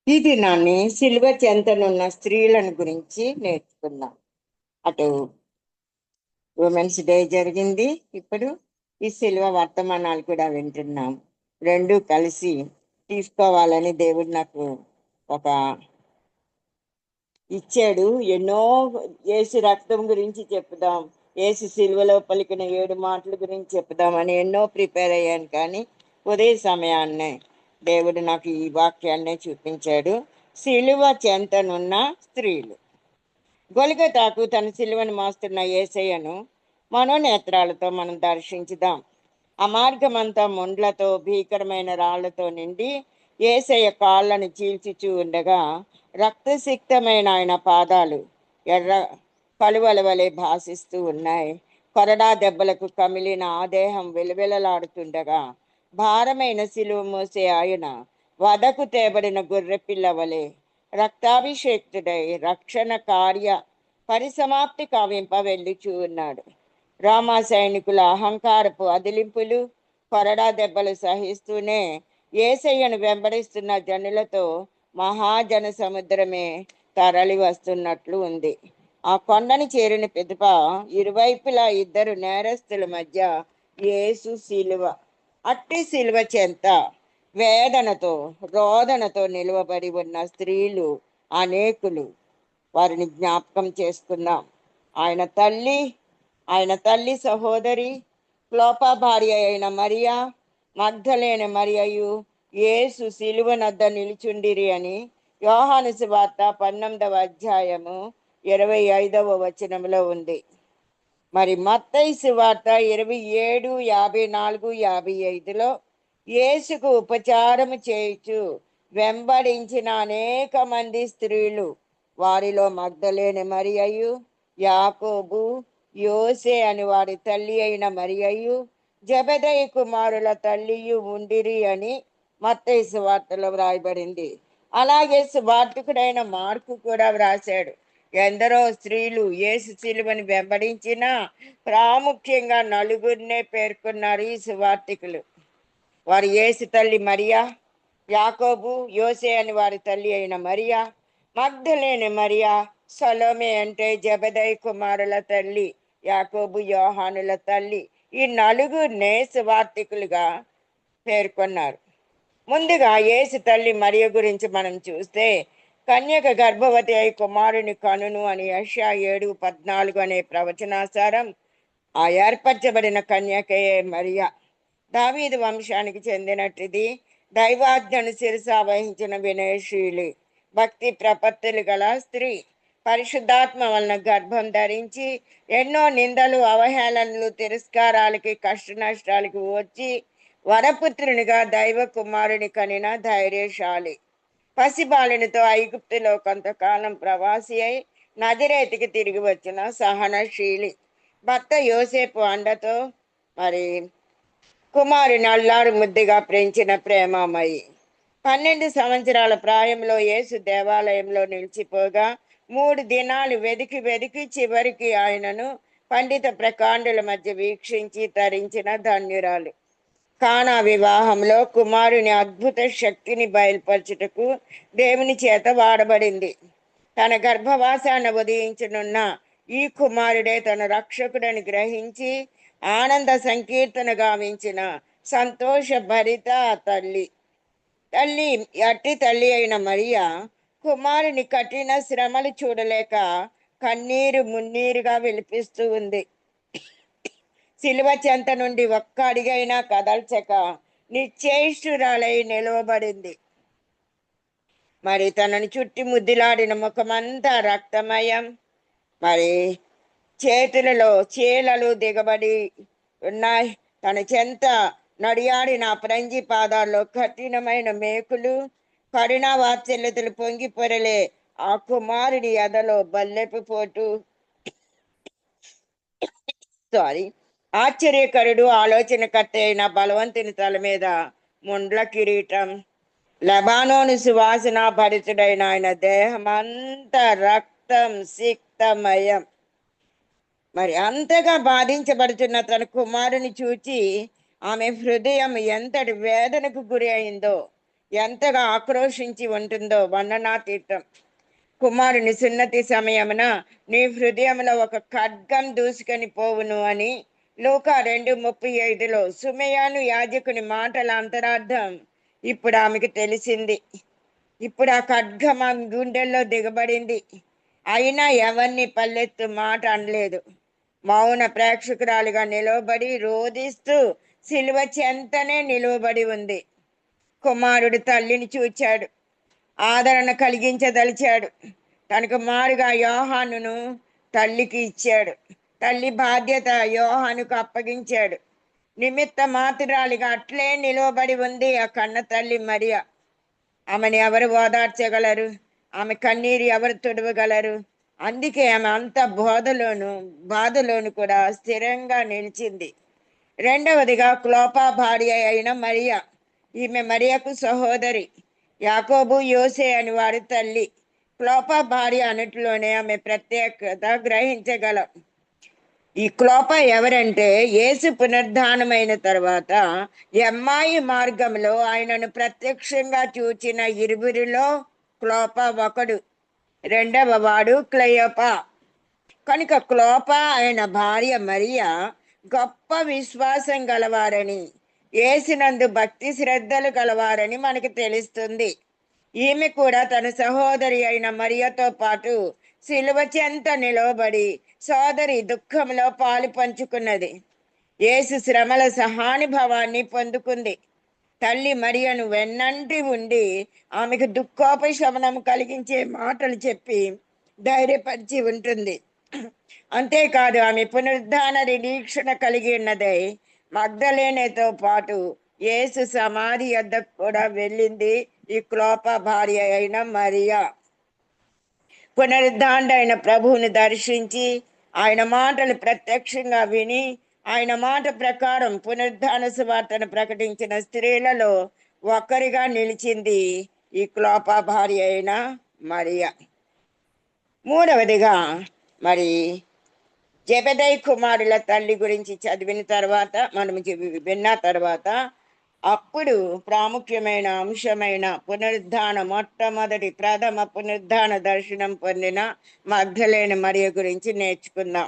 ఈ దినాన్ని సిలువ చెంతనున్న స్త్రీలను గురించి నేర్చుకున్నాం. అటు ఉమెన్స్ డే జరిగింది. ఇప్పుడు ఈ సిలువ వర్తమానాలు కూడా వింటున్నాం. రెండు కలిసి తీసుకోవాలని దేవుడు నాకు ఒక ఇచ్చాడు. ఎన్నో యేసు రక్తం గురించి చెప్దాం, యేసు సిలువలో పలికిన 7 మాటల గురించి చెప్దామని ఎన్నో ప్రిపేర్ అయ్యాను. కానీ ఉదయ సమయాన్నే దేవుడు నాకు ఈ వాక్యాన్నే చూపించాడు. సిలువ చెంతనున్న స్త్రీలు. గొలిగతాకు తన సిలువను మోస్తున్న యేసయ్యను మనోనేత్రాలతో మనం దర్శించుదాం. ఆ మార్గమంతా ముండ్లతో భీకరమైన రాళ్లతో నిండి యేసయ్య కాళ్ళను చీల్చుచూ ఉండగా, రక్తసిక్తమైన ఆయన పాదాలు ఎర్ర కలువల వలె భాసిస్తూ ఉన్నాయి. కొరడా దెబ్బలకు కమిలిన ఆ దేహం వెలువెలలాడుతుండగా, భారమైన సిలువ మోసే ఆయన వదకు తేబడిన గొర్రెపిల్ల వలె రక్తాభిషేక్తుడై రక్షణ కార్య పరిసమాప్తి కావింప వెళ్ళుచూ ఉన్నాడు. రామా సైనికుల అహంకారపు అదిలింపులు, కొరడా దెబ్బలు సహిస్తూనే యేసయ్యను వెంబడిస్తున్న జనులతో మహాజన సముద్రమే తరలి వస్తున్నట్లు ఉంది. ఆ కొండని చేరిన పిదప ఇరువైపులా ఇద్దరు నేరస్తుల మధ్య యేసు శిలువ, అట్టి శిలువ చెంత వేదనతో రోదనతో నిలువబడి ఉన్న స్త్రీలు అనేకులు. వారిని జ్ఞాపకం చేసుకుందాం. ఆయన తల్లి, ఆయన తల్లి సహోదరి, క్లోపా భార్య అయిన మరియా, మగ్ధలేని మరియయు యేసు సిలువనద్ద నిలుచుండిరి అని యోహాను సువార్త 19వ అధ్యాయము 25వ వచనంలో ఉంది. మరి మత్తయి సువార్త 27, 54, 55లో యేసుకు ఉపచారము చేయుచు వెంబడించిన అనేక మంది స్త్రీలు, వారిలో మగ్ధలేని మరియయు, యాకోబు, యోసే అని వారి తల్లి అయిన మరియయు, జబెదయి కుమారుల తల్లియు ఉండిరి అని మత్తయి సువార్తలో వ్రాయబడింది. అలాగే సువార్తికుడైన మార్కు కూడా వ్రాశాడు. ఎందరో స్త్రీలు యేసు సిలువని వెంబడించిన ప్రాముఖ్యంగా నలుగురినే పేర్కొన్నారు ఈ సువార్తికులు. వారి యేసు తల్లి మరియా, యాకోబు, యోసే అని వారి తల్లి అయిన మరియా, మగ్ధలేని మరియా, సలోమే అంటే జబెదయి కుమారుల తల్లి, యాకోబు యోహానుల తల్లి. ఈ నలుగురినే సువార్తికులుగా పేర్కొన్నారు. ముందుగా యేసు తల్లి మరియ గురించి మనం చూస్తే, కన్యక గర్భవతి అయి కుమారుని కనును అని యెషయా 7:14 అనే ప్రవచనాసారం ఆ ఏర్పరచబడిన కన్యకయే మరియ. దావీదు వంశానికి చెందినట్టిది. దైవాజ్ఞను శిరస వహించిన వినయశీలి, భక్తి ప్రపత్తులు గల స్త్రీ. పరిశుద్ధాత్మ వలన గర్భం ధరించి ఎన్నో నిందలు, అవహేళనలు, తిరస్కారాలకి, కష్ట నష్టాలకి వచ్చి వరపుత్రునిగా దైవ కుమారుని కనిన ధైర్యశాలి. పసిబాలునితో ఐగుప్తులో కొంతకాలం ప్రవాసి అయి నజరేతికి తిరిగి వచ్చిన సహనశీలి. భర్త యోసేపు అండతో మరి కుమారుని అల్లారు ముద్దుగా పెంచిన ప్రేమమయి. 12 సంవత్సరాల ప్రాయంలో యేసు దేవాలయంలో నిలిచిపోగా 3 దినాలు వెదికి వెదికి చివరికి ఆయనను పండిత ప్రకాండుల మధ్య వీక్షించి తరించిన ధన్యురాలు. కానా వివాహంలో కుమారుని అద్భుత శక్తిని బయలుపరచుటకు దేవుని చేత వాడబడింది. తన గర్భవాసాన ఉదయించనున్న ఈ కుమారుడే తన రక్షకుడని గ్రహించి ఆనంద సంకీర్తన గావించిన సంతోష భరిత తల్లి. తల్లి అట్టి తల్లి అయిన మరియా కుమారుని కఠిన శ్రమలు చూడలేక కన్నీరు మున్నీరుగా విలిపిస్తూ ఉంది. సిలువ చెంత నుండి ఒక్క అడిగైనా కదల్చక నిశ్చేష్టురాలై నిలవబడింది. మరి తనని చుట్టి ముద్దులాడిన ముఖమంతా రక్తమయం. మరి చేతులలో చీలలు దిగబడి ఉన్నాయి. తన చెంత నడియాడిన అపరంజి పాదాల్లో కఠినమైన మేకులు, కరుణా వాత్సల్యతలు పొంగి పొరలే ఆ కుమారుడి ఎదలో బల్లెపు పోటు. సారీ, ఆశ్చర్యకరుడు, ఆలోచనకర్త అయిన బలవంతుని తల మీద ముండ్ల కిరీటం. లెబానోను సువాసన భరితుడైన ఆయన దేహం అంతా రక్తం సిక్తమయం. మరి అంతగా బాధించబడుతున్న తన కుమారుని చూచి ఆమె హృదయం ఎంతటి వేదనకు గురి అయిందో ఎంతగా ఆక్రోశించి ఉంటుందో వర్ణనాతీతం. కుమారుని సున్నతి సమయమున నీ హృదయంలో ఒక ఖడ్గం దూసుకొని పోవును అని లూకా 2:35లో సుమయాను యాజకుని మాటల అంతరార్థం ఇప్పుడు ఆమెకు తెలిసింది. ఇప్పుడు ఆ ఖడ్గం ఆమె గుండెల్లో దిగబడింది. అయినా ఎవరిని పల్లెత్తు మాట అనలేదు. మౌన ప్రేక్షకురాలుగా నిలవబడి రోదిస్తూ సిలువ చెంతనే నిలువబడి ఉంది. కుమారుడు తల్లిని చూచాడు, ఆదరణ కలిగించదలిచాడు. తనకు మారుగా యోహానును తల్లికి ఇచ్చాడు. తల్లి బాధ్యత యోహానుకు అప్పగించాడు. నిమిత్త మాతురాలిగా అట్లే నిలవబడి ఉంది ఆ కన్న తల్లి మరియా. ఆమెను ఎవరు ఓదార్చగలరు? ఆమె కన్నీరు ఎవరు తుడవగలరు? అందుకే ఆమె అంత బాధలోను కూడా స్థిరంగా నిలిచింది. రెండవదిగా క్లోపా భార్య అయిన మరియా. ఈమె మరియకు సహోదరి. యాకోబు యోసే అని వారి తల్లి. క్లోపా భార్య అన్నట్లోనే ఆమె ప్రత్యేకత గ్రహించగలం. ఈ క్లోప ఎవరంటే యేసు పునరుద్ధానమైన తర్వాత ఎమ్మాయి మార్గంలో ఆయనను ప్రత్యక్షంగా చూచిన ఇరువురిలో క్లోప ఒకడు. రెండవ వాడు క్లయోపా. కనుక క్లోప ఆయన భార్య మరియా గొప్ప విశ్వాసం గలవారని, యేసునందు భక్తి శ్రద్ధలు గలవారని మనకు తెలుస్తుంది. ఈమె కూడా తన సహోదరి అయిన మరియతో పాటు సిలువ చెంత నిలవబడి సోదరి దుఃఖంలో పాలు పంచుకున్నది. యేసు శ్రమల సహానుభవాన్ని పొందుకుంది. తల్లి మరియను వెన్నంటి ఉండి ఆమెకు దుఃఖోపశమనం కలిగించే మాటలు చెప్పి ధైర్యపరిచి ఉంటుంది. అంతేకాదు ఆమె పునరుద్ధాన నిరీక్షణ కలిగి ఉన్నదై మగ్దలేనేతో పాటు యేసు సమాధి వద్దకు కూడా వెళ్ళింది ఈ క్లోప భార్య అయిన మరియా. పునరుద్ధాండైన ప్రభువుని దర్శించి ఆయన మాటలు ప్రత్యక్షంగా విని ఆయన మాట ప్రకారం పునరుద్ధాన సువార్తను ప్రకటించిన స్త్రీలలో ఒకరిగా నిలిచింది ఈ క్లోప భార్య అయిన మరియా. మూడవదిగా మరి జెబెదయి కుమారుల తల్లి గురించి చదివిన తర్వాత విన్న తర్వాత అప్పుడు ప్రాముఖ్యమైన అంశమైన పునరుద్ధాన మొట్టమొదటి ప్రథమ పునరుద్ధాన దర్శనం పొందిన మగ్దలేనే మరియ గురించి నేర్చుకుందాం.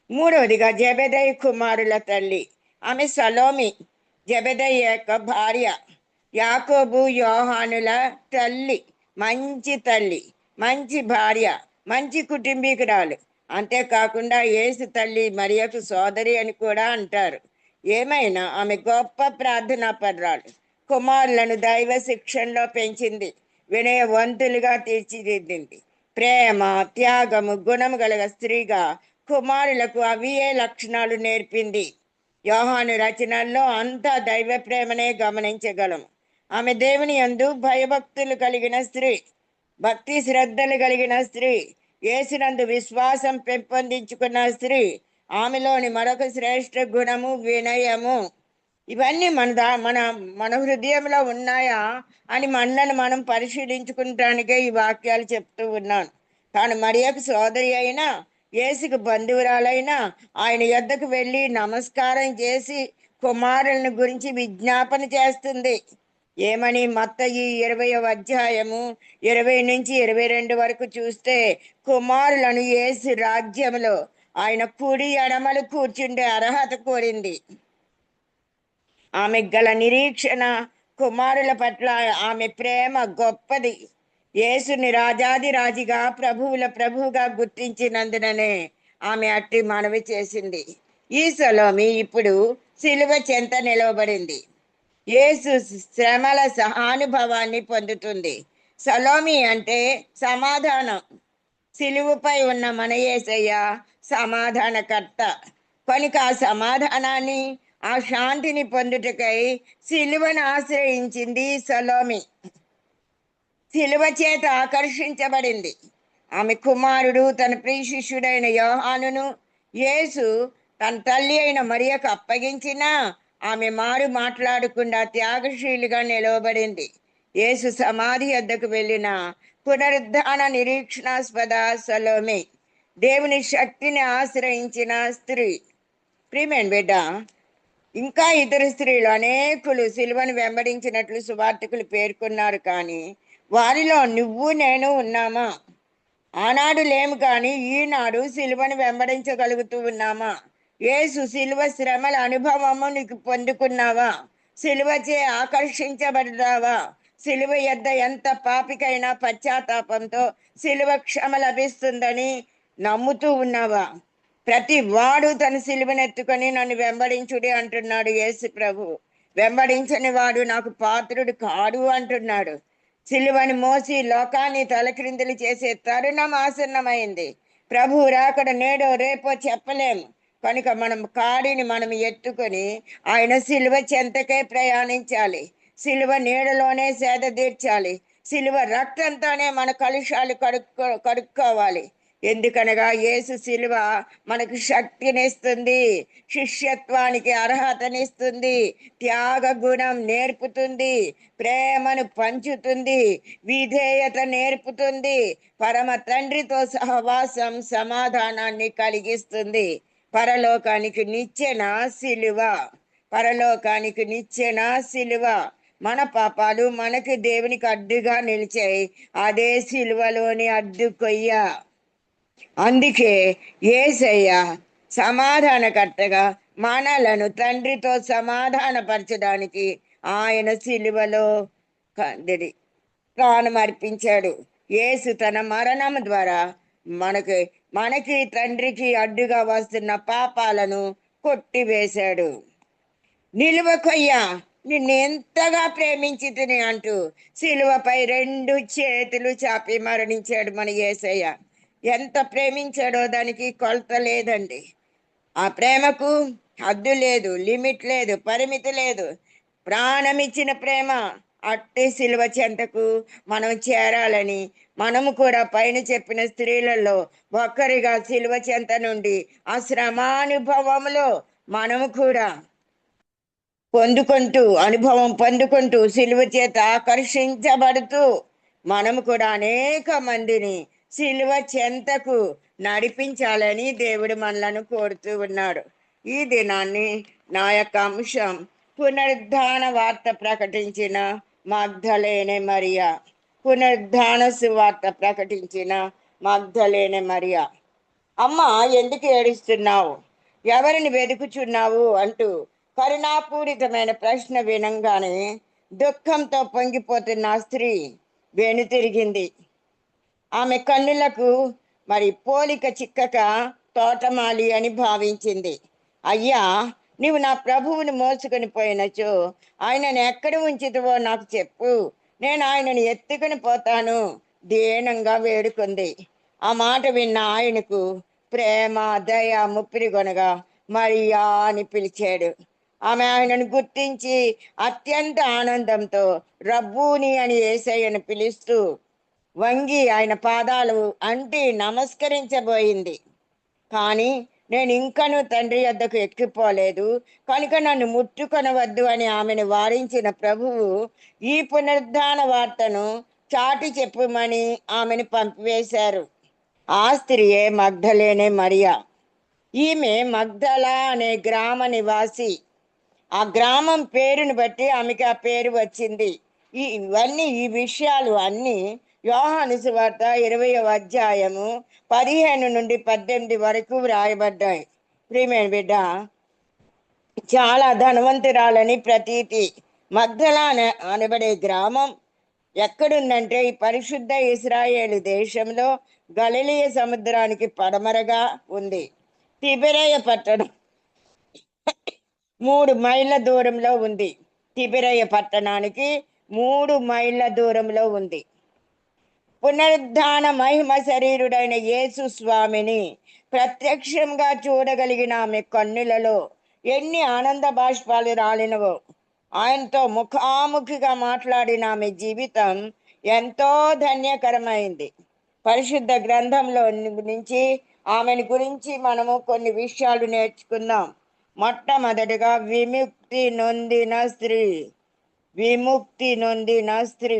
మూడవదిగా జెబెదయి కుమారుల తల్లి. ఆమె సలోమి, జెబెదయి యొక్క భార్య, యాకోబు యోహానుల తల్లి. మంచి తల్లి, మంచి భార్య, మంచి కుటుంబీకురాలు. అంతేకాకుండా యేసు తల్లి మరియకు సోదరి అని కూడా అంటారు. ఏమైనా ఆమె గొప్ప ప్రార్థనా పరురాలు. కుమారులను దైవ శిక్షణలో పెంచింది. వినయవంతులుగా తీర్చిదిద్దింది. ప్రేమ, త్యాగము, గుణము గల స్త్రీగా కుమారులకు అవియే లక్షణాలు నేర్పింది. యోహాను రచనల్లో అంతా దైవ ప్రేమనే గమనించగలము. ఆమె దేవుని యందు భయభక్తులు కలిగిన స్త్రీ, భక్తి శ్రద్ధలు కలిగిన స్త్రీ, యేసునందు విశ్వాసం పెంపొందించుకున్న స్త్రీ. ఆమెలోని మరొక శ్రేష్ఠ గుణము వినయము. ఇవన్నీ మన మన హృదయంలో ఉన్నాయా అని మనల్ని మనం పరిశీలించుకుంటానికే ఈ వాక్యాలు చెప్తూ ఉన్నాను. తాను మరియకు సోదరి అయినా, యేసుకు బంధువురాలైనా ఆయన యొద్దకు వెళ్ళి నమస్కారం చేసి కుమారులను గురించి విజ్ఞాపన చేస్తుంది. ఏమని? మత్తయి 20వ అధ్యాయము 20-22 వరకు చూస్తే కుమారులను యేసు రాజ్యములో ఆయన కుడి ఎడమలు కూర్చుండే అర్హత కోరింది. ఆమె గల నిరీక్షణ, కుమారుల పట్ల ఆమె ప్రేమ గొప్పది. యేసుని రాజాది రాజుగా, ప్రభువుల ప్రభువుగా గుర్తించినందుననే ఆమె అట్టి మనవి చేసింది. ఈ సలోమి ఇప్పుడు సిలువ చెంత నిలవబడింది. యేసు శ్రమల సహానుభవాన్ని పొందుతుంది. సలోమి అంటే సమాధానం. సిలువపై ఉన్న మన యేసయ్య సమాధానకర్త. కనుక ఆ సమాధానాన్ని, ఆ శాంతిని పొందుటకై సిలువను ఆశ్రయించింది సలోమి. సిలువ చేత ఆకర్షించబడింది. ఆమె కుమారుడు, తన ప్రియ శిష్యుడైన యోహానును యేసు తన తల్లి అయిన మరియకు అప్పగించినా ఆమె మాట్లాడకుండా త్యాగశీలిగా నిలవబడింది. యేసు సమాధి వద్దకు వెళ్ళిన పునరుద్ధాన నిరీక్షణాస్పద సలోమి, దేవుని శక్తిని ఆశ్రయించిన స్త్రీ. ప్రియమైన బిడ్డ, ఇంకా ఇతర స్త్రీలు అనేకులు సిలువను వెంబడించినట్లు సువార్తికులు పేర్కొన్నారు, కానీ వారిలో నువ్వు నేను ఉన్నామా? ఆనాడు లేము కానీ ఈనాడు సిలువను వెంబడించగలుగుతూ ఉన్నామా? యేసు సిలువ శ్రమల అనుభవము నీకు పొందుకున్నావా? సిలువచే ఆకర్షించబడ్డావా? సిలువ యొద్ద ఎంత పాపికైనా పశ్చాత్తాపంతో సిలువ క్షమ లభిస్తుందని నమ్ముతూ ఉన్నావా? ప్రతి వాడు తన సిలువనెత్తుకొని నన్ను వెంబడించుడి అంటున్నాడు యేసు ప్రభు. వెంబడించని వాడు నాకు పాత్రుడు కాడు అంటున్నాడు. సిలువని మోసి లోకాన్ని తలక్రిందులు చేసే తరుణం ఆసన్నమైంది. ప్రభు రాకడ నేడో రేపో చెప్పలేము కనుక మనం కాడిని మనం ఎత్తుకొని ఆయన సిలువ చెంతకే ప్రయాణించాలి. సిలువ నీడలోనే సేద తీర్చాలి. సిలువ రక్తంతోనే మన కలుషాలు కడుక్కోవాలి. ఎందుకనగా యేసు సిలువ మనకు శక్తినిస్తుంది, శిష్యత్వానికి అర్హతనిస్తుంది, త్యాగ గుణం నేర్పుతుంది, ప్రేమను పంచుతుంది, విధేయత నేర్పుతుంది, పరమ తండ్రితో సహవాసం సమాధానాన్ని కలిగిస్తుంది. పరలోకానికి నిచ్చెన సిలువ. పరలోకానికి నిచ్చెన సిలువ. మన పాపాలు మనకి దేవునికి అడ్డుగా నిలిచాయి. అదే సిలువలోని అడ్డు కొయ్య. అందుకే యేసయ్య సమాధానకర్తగా మనలను తండ్రితో సమాధానపరచడానికి ఆయన సిలువలో ప్రాణం అర్పించాడు. యేసు తన మరణం ద్వారా మనకి తండ్రికి అడ్డుగా వస్తున్న పాపాలను కొట్టివేశాడు. నిలువ కొయ్య, నిన్ను ఎంతగా ప్రేమించి తిని అంటూ సిలువపై 2 చేతులు చాపి మరణించాడు మన యేసయ్య. ఎంత ప్రేమించాడో దానికి కొలత లేదండి. ఆ ప్రేమకు హద్దు లేదు, లిమిట్ లేదు, పరిమితి లేదు. ప్రాణం ఇచ్చిన ప్రేమ. అట్టి సిలువ చెంతకు మనం చేరాలని మనము కూడా పైన చెప్పిన స్త్రీలలో ఒక్కరిగా సిలువ చెంత నుండి ఆ శ్రమానుభవంలో మనము కూడా అనుభవం పొందుకుంటూ సిలువ చేత ఆకర్షించబడుతూ మనము కూడా అనేక మందిని సిలువ చెంతకు నడిపించాలని దేవుడు మనలను కోరుతూ ఉన్నాడు. ఈ దినాన్ని నా యొక్క అంశం పునరుద్ధాన వార్త ప్రకటించిన మగ్దలేనే మరియా. పునరుద్ధాన సువార్త ప్రకటించిన మగ్దలేనే మరియా. అమ్మ, ఎందుకు ఏడుస్తున్నావు? ఎవరిని వెతుకుచున్నావు అంటూ కరుణాపూరితమైన ప్రశ్న వినంగానే దుఃఖంతో పొంగిపోతున్న ఆ స్త్రీ వెనుతిరిగింది. ఆమె కన్నులకు పోలిక చిక్కక తోటమాలి అని భావించింది. అయ్యా, నీవు నా ప్రభువుని మోసుకొని పోయినచో ఆయనను ఎక్కడ ఉంచితువో నాకు చెప్పు, నేను ఆయనను ఎత్తుకుని పోతాను దీనంగా వేడుకుంది. ఆ మాట విన్న ఆయనకు ప్రేమ దయ ముప్పిరిగొనగా మరియా అని పిలిచాడు. ఆమె ఆయనను గుర్తించి అత్యంత ఆనందంతో రబ్బూని అని యేసయ్యను పిలుస్తూ వంగి ఆయన పాదాలు అంటి నమస్కరించబోయింది. కానీ నేను ఇంకనూ తండ్రి వద్దకు ఎక్కిపోలేదు కనుక నన్ను ముట్టుకొనవద్దు అని ఆమెను వారించిన ప్రభువు ఈ పునరుద్ధాన వార్తను చాటి చెప్పుమని ఆమెను పంపివేశారు. ఆ స్త్రీయే మగ్దలేనే మరియా. ఈమె మగ్దలా అనే గ్రామ నివాసి. ఆ గ్రామం పేరును బట్టి ఆమెకి ఆ పేరు వచ్చింది. ఈ విషయాలు అన్నీ యోహాను సువార్త 20వ అధ్యాయము 15 నుండి 18 వరకు వ్రాయబడ్డాయి. ప్రియమైన బిడ్డ, చాలా ధనవంతురాలని ప్రతీతి. మగ్దలా అనబడే గ్రామం ఎక్కడుందంటే ఈ పరిశుద్ధ ఇశ్రాయేలు దేశంలో గలిలయ సముద్రానికి పడమరగా ఉంది. తిబెరయ పట్టణం 3 మైళ్ళ దూరంలో ఉంది. తిబెరయ పట్టణానికి 3 మైళ్ళ దూరంలో ఉంది. పునరుద్ధాన మహిమ శరీరుడైన యేసు స్వామిని ప్రత్యక్షంగా చూడగలిగిన ఆమె కన్నులలో ఎన్ని ఆనంద బాష్పాలు రాలినవో. ఆయనతో ముఖాముఖిగా మాట్లాడిన ఆమె జీవితం ఎంతో ధన్యకరమైంది. పరిశుద్ధ గ్రంథంలో నుంచి ఆమెను గురించి మనము కొన్ని విషయాలు నేర్చుకుందాం. మొట్టమొదటిగా విముక్తి నొందిన స్త్రీ. విముక్తి నొందిన స్త్రీ.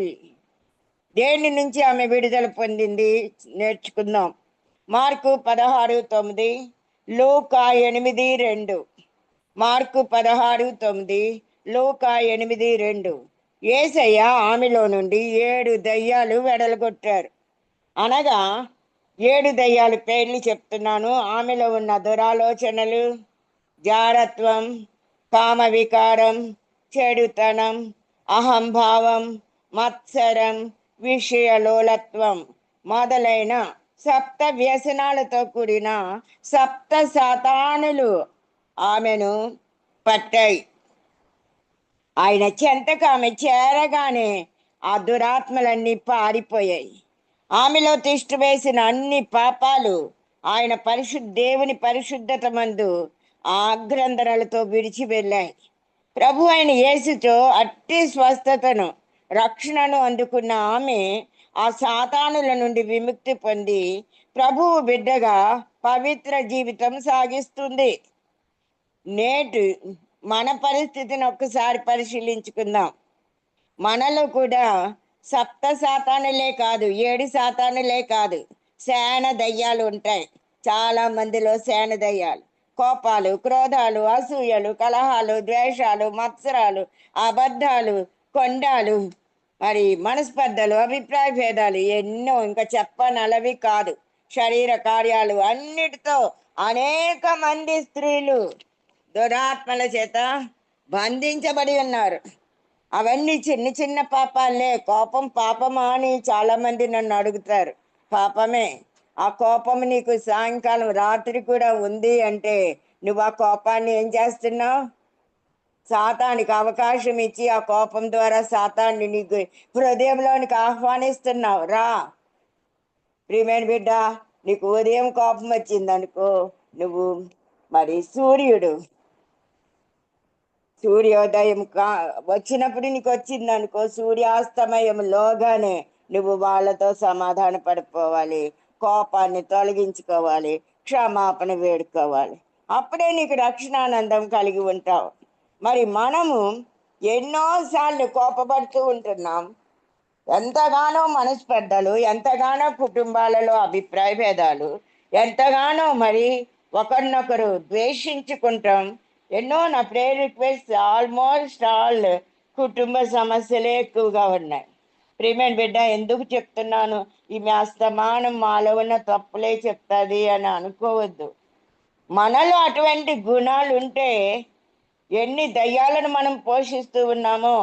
దేని నుంచి ఆమె విడుదల పొందింది నేర్చుకుందాం. మార్కు 16:9, లూకా 8:2. మార్కు 16:9, లూకా 8:2. యేసయ్య ఆమెలో నుండి 7 దయ్యాలు వెడలగొట్టారు. అనగా 7 దయ్యాల పేర్లు చెప్తున్నాను. ఆమెలో ఉన్న దురాలోచనలు, జారత్వం, కామ వికారం, చెడుతనం, అహంభావం, మత్సరం, విషయలోలత్వం మొదలైన సప్త వ్యసనాలతో కూడిన సప్త సాతానులు ఆమెను పట్టాయి. ఆయన చెంతకు ఆమె చేరగానే ఆ దురాత్మలన్నీ పారిపోయాయి. ఆమెలో తిష్టి వేసిన అన్ని పాపాలు ఆయన దేవుని పరిశుద్ధత మందు ఆగ్రంథనలతో విడిచి వెళ్ళాయి. ప్రభు అయిన యేసుతో అట్టి స్వస్థతను, రక్షణను అందుకున్న ఆమె ఆ సాతానుల నుండి విముక్తి పొంది ప్రభువు బిడ్డగా పవిత్ర జీవితం సాగిస్తుంది. నేటి మన పరిస్థితిని ఒక్కసారి పరిశీలించుకుందాం. మనలో కూడా సప్త సాతానులే కాదు, 7 సాతానులే కాదు, శాన దయ్యాలు ఉంటాయి. చాలా మందిలో శాన దయ్యాలు. కోపాలు, క్రోధాలు, అసూయలు, కలహాలు, ద్వేషాలు, మత్సరాలు, అబద్ధాలు, కొండాలు, మరి మనస్పర్ధలు, అభిప్రాయ భేదాలు ఎన్నో, ఇంకా చెప్పనలవి కాదు. శరీర కార్యాలు అన్నిటితో అనేక మంది స్త్రీలు దురాత్మల చేత బంధించబడి ఉన్నారు. అవన్నీ చిన్న చిన్న పాపాలే. కోపం పాపమా అని చాలా మంది నన్ను అడుగుతారు. పాపమే. ఆ కోపం నీకు సాయంకాలం రాత్రి కూడా ఉంది అంటే నువ్వు ఆ కోపాన్ని ఏం చేస్తున్నావు? సాతానికి అవకాశం ఇచ్చి ఆ కోపం ద్వారా సాతాన్ని నీకు హృదయంలోనికి ఆహ్వానిస్తున్నావు. రా ప్రియమైన బిడ్డ, నీకు ఉదయం కోపం వచ్చిందనుకో, నువ్వు మరి సూర్యోదయం వచ్చినప్పుడు నీకు వచ్చిందనుకో, సూర్యాస్తమయంలోగానే నువ్వు వాళ్ళతో సమాధాన పడిపోవాలి, కోపాన్ని తొలగించుకోవాలి, క్షమాపణ వేడుకోవాలి. అప్పుడే నీకు రక్షణానందం కలిగి ఉంటావు. మరి మనము ఎన్నోసార్లు కోపపడుతూ ఉంటున్నాం. ఎంతగానో మనస్పర్ధలు, ఎంతగానో కుటుంబాలలో అభిప్రాయ భేదాలు, ఎంతగానో మరి ఒకరినొకరు ద్వేషించుకుంటాం. ఎన్నో నా ప్రేయర్ రిక్వెస్ట్ ఆల్మోస్ట్ ఆల్ కుటుంబ సమస్యలే ఎక్కువగా ఉన్నాయి. ప్రియమైన బిడ్డ, ఎందుకు చెప్తున్నాను? ఈమె అస్తమానం మాలో ఉన్న తప్పులే చెప్తుంది అని అనుకోవద్దు. మనలో అటువంటి గుణాలు ఉంటే ఎన్ని దయ్యాలను మనం పోషిస్తూ ఉన్నామో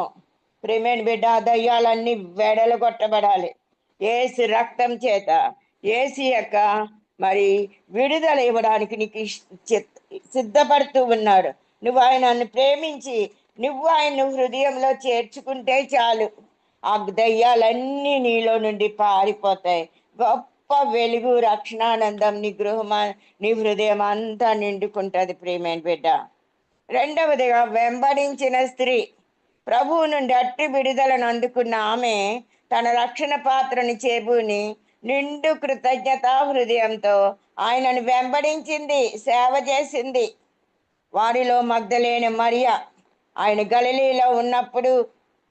ప్రియమైన బిడ్డ, దయ్యాలన్నీ వెడలగొట్టబడాలి ఏసు రక్తం చేత. ఏసు యొక్క మరి విడుదల ఇవ్వడానికి నీకు సిద్ధపడుతూ ఉన్నాడు. నువ్వు ఆయనను ప్రేమించి నువ్వు ఆయన హృదయంలో చేర్చుకుంటే చాలు, ఆ దయ్యాలన్నీ నీలో నుండి పారిపోతాయి. గొప్ప వెలుగు, రక్షణానందం నీ హృదయం అంతా నిండుకుంటుంది ప్రియమైన బిడ్డ. రెండవదిగా, వెంబడించిన స్త్రీ. ప్రభువు నుండి అట్టి విడుదలను అందుకున్న ఆమె తన రక్షణ పాత్రని చేబూని నిండు కృతజ్ఞతా హృదయంతో ఆయనను వెంబడించింది, సేవ చేసింది. వారిలో మగ్దలేని మరియా, ఆయన గలిలీలో ఉన్నప్పుడు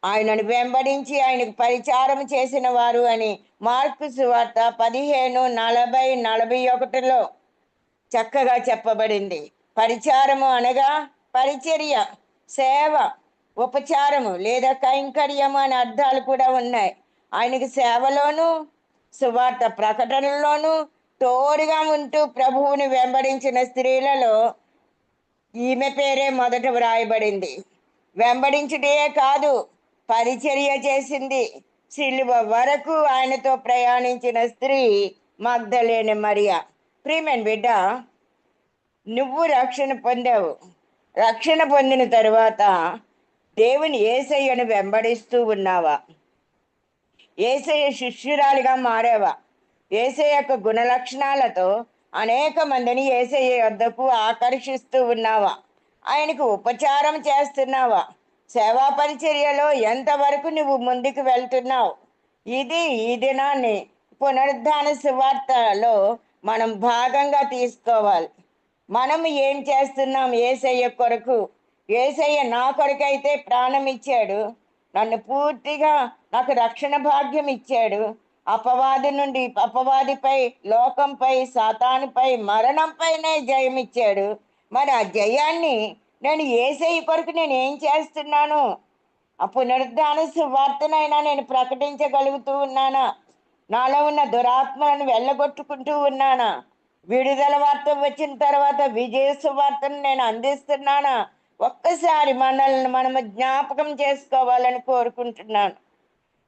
ఆయనను వెంబడించి ఆయనకు పరిచారం చేసిన వారు అని మార్కు సువార్త 15:40-41లో చక్కగా చెప్పబడింది. పరిచారము అనగా పరిచర్య, సేవ, ఉపచారము లేదా కైంకర్యము అనే అర్థాలు కూడా ఉన్నాయి. ఆయనకి సేవలోను సువార్త ప్రకటనలోను తోడుగా ఉంటూ ప్రభువుని వెంబడించిన స్త్రీలలో ఈమె పేరే మొదట వ్రాయబడింది. వెంబడించుటే కాదు, పరిచర్య చేసింది. సిలువ వరకు ఆయనతో ప్రయాణించిన స్త్రీ మగ్దలేని మరియా. ప్రియమైన బిడ్డ, నువ్వు రక్షణ పొందావు. రక్షణ పొందిన తరువాత దేవుని యేసయ్యను వెంబడిస్తూ ఉన్నావా? యేసయ్య శిష్యురాలిగా మారావా? యేసయ్య యొక్క గుణలక్షణాలతో అనేక మందిని యేసయ్య వద్దకు ఆకర్షిస్తూ ఉన్నావా? ఆయనకు ఉపచారం చేస్తున్నావా? సేవా పరిచర్యలో ఎంతవరకు నువ్వు ముందుకు వెళ్తున్నావు? ఇది ఈ దినాన్ని పునరుద్ధాన సువార్తలో మనం భాగంగా తీసుకోవాలి. మనం ఏం చేస్తున్నాం యేసయ్య కొరకు? యేసయ్య నా కొరకైతే ప్రాణం ఇచ్చాడు, నన్ను పూర్తిగా నాకు రక్షణ భాగ్యం ఇచ్చాడు, అపవాదిపై, లోకంపై, సాతానుపై, మరణంపైనే జయం ఇచ్చాడు. మరి ఆ జయాన్ని నేను యేసయ్య కొరకు నేను ఏం చేస్తున్నాను? ఆ పునరుద్ధాన సువార్తనైనా నేను ప్రకటించగలుగుతూ ఉన్నానా? నాలో ఉన్న దురాత్మలను వెళ్ళగొట్టుకుంటూ ఉన్నానా? విడుదల వార్త వచ్చిన తర్వాత విజయ సువార్తను నేను అందిస్తున్నానా? ఒక్కసారి మనల్ని మనము జ్ఞాపకం చేసుకోవాలని కోరుకుంటున్నాను.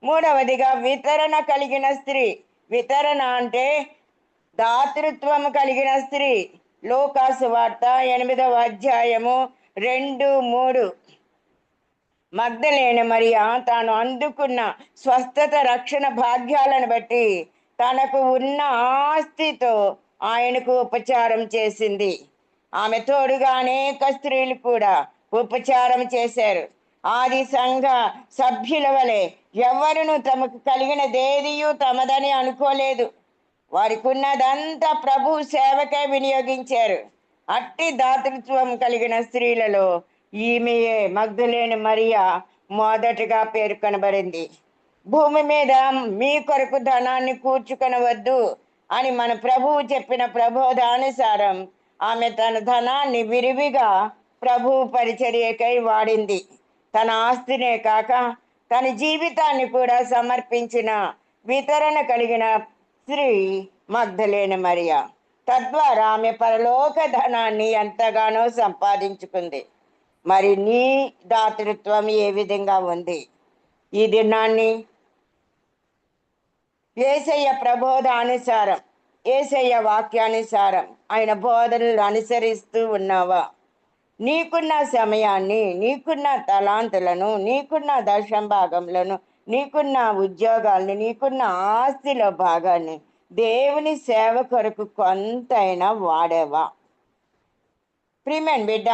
మూడవదిగా వితరణ కలిగిన స్త్రీ. వితరణ అంటే దాతృత్వము కలిగిన స్త్రీ. లూకాసు వార్త 8వ అధ్యాయము 2, 3. మగ్దలేని మరియ తాను అందుకున్న స్వస్థత రక్షణ భాగ్యాలను బట్టి తనకు ఉన్న ఆస్తితో ఆయనకు ఉపచారం చేసింది. ఆమె తోడుగా అనేక స్త్రీలు కూడా ఉపచారం చేశారు. ఆది సంఘ సభ్యుల వలె ఎవరును తమకు కలిగినదేదియు తమదని అనుకోలేదు. వారికి ఉన్నదంతా ప్రభు సేవకే వినియోగించారు. అట్టి దాతృత్వం కలిగిన స్త్రీలలో ఈమెయే మగ్దలేని మరియ మొదటగా పేర్కొనబడింది. భూమి మీద మీ కొరకు ధనాన్ని కూర్చుకొనవద్దు అని మన ప్రభువు చెప్పిన ప్రబోధానుసారం ఆమె తన ధనాన్ని విరివిగా ప్రభువు పరిచర్యకై వాడింది. తన ఆస్తినే కాక తన జీవితాన్ని కూడా సమర్పించిన వితరణ కలిగిన స్త్రీ మగ్దలేని మరియ. తద్వారా ఆమె పరలోక ధనాన్ని ఎంతగానో సంపాదించుకుంది. మరి నీ దాతృత్వం ఏ విధంగా ఉంది? ఈ దినాన్ని యేసయ్య ప్రబోధానుసారం, యేసయ్య వాక్యానుసారం ఆయన బోధనలు అనుసరిస్తూ ఉన్నావా? నీకున్న సమయాన్ని, నీకున్న తలాంతులను, నీకున్న దశం భాగంలను, నీకున్న ఉద్యోగాల్ని, నీకున్న ఆస్తిలో భాగాన్ని దేవుని సేవ కొరకు కొంతైనా వాడేవా? ప్రియమైన బిడ్డ,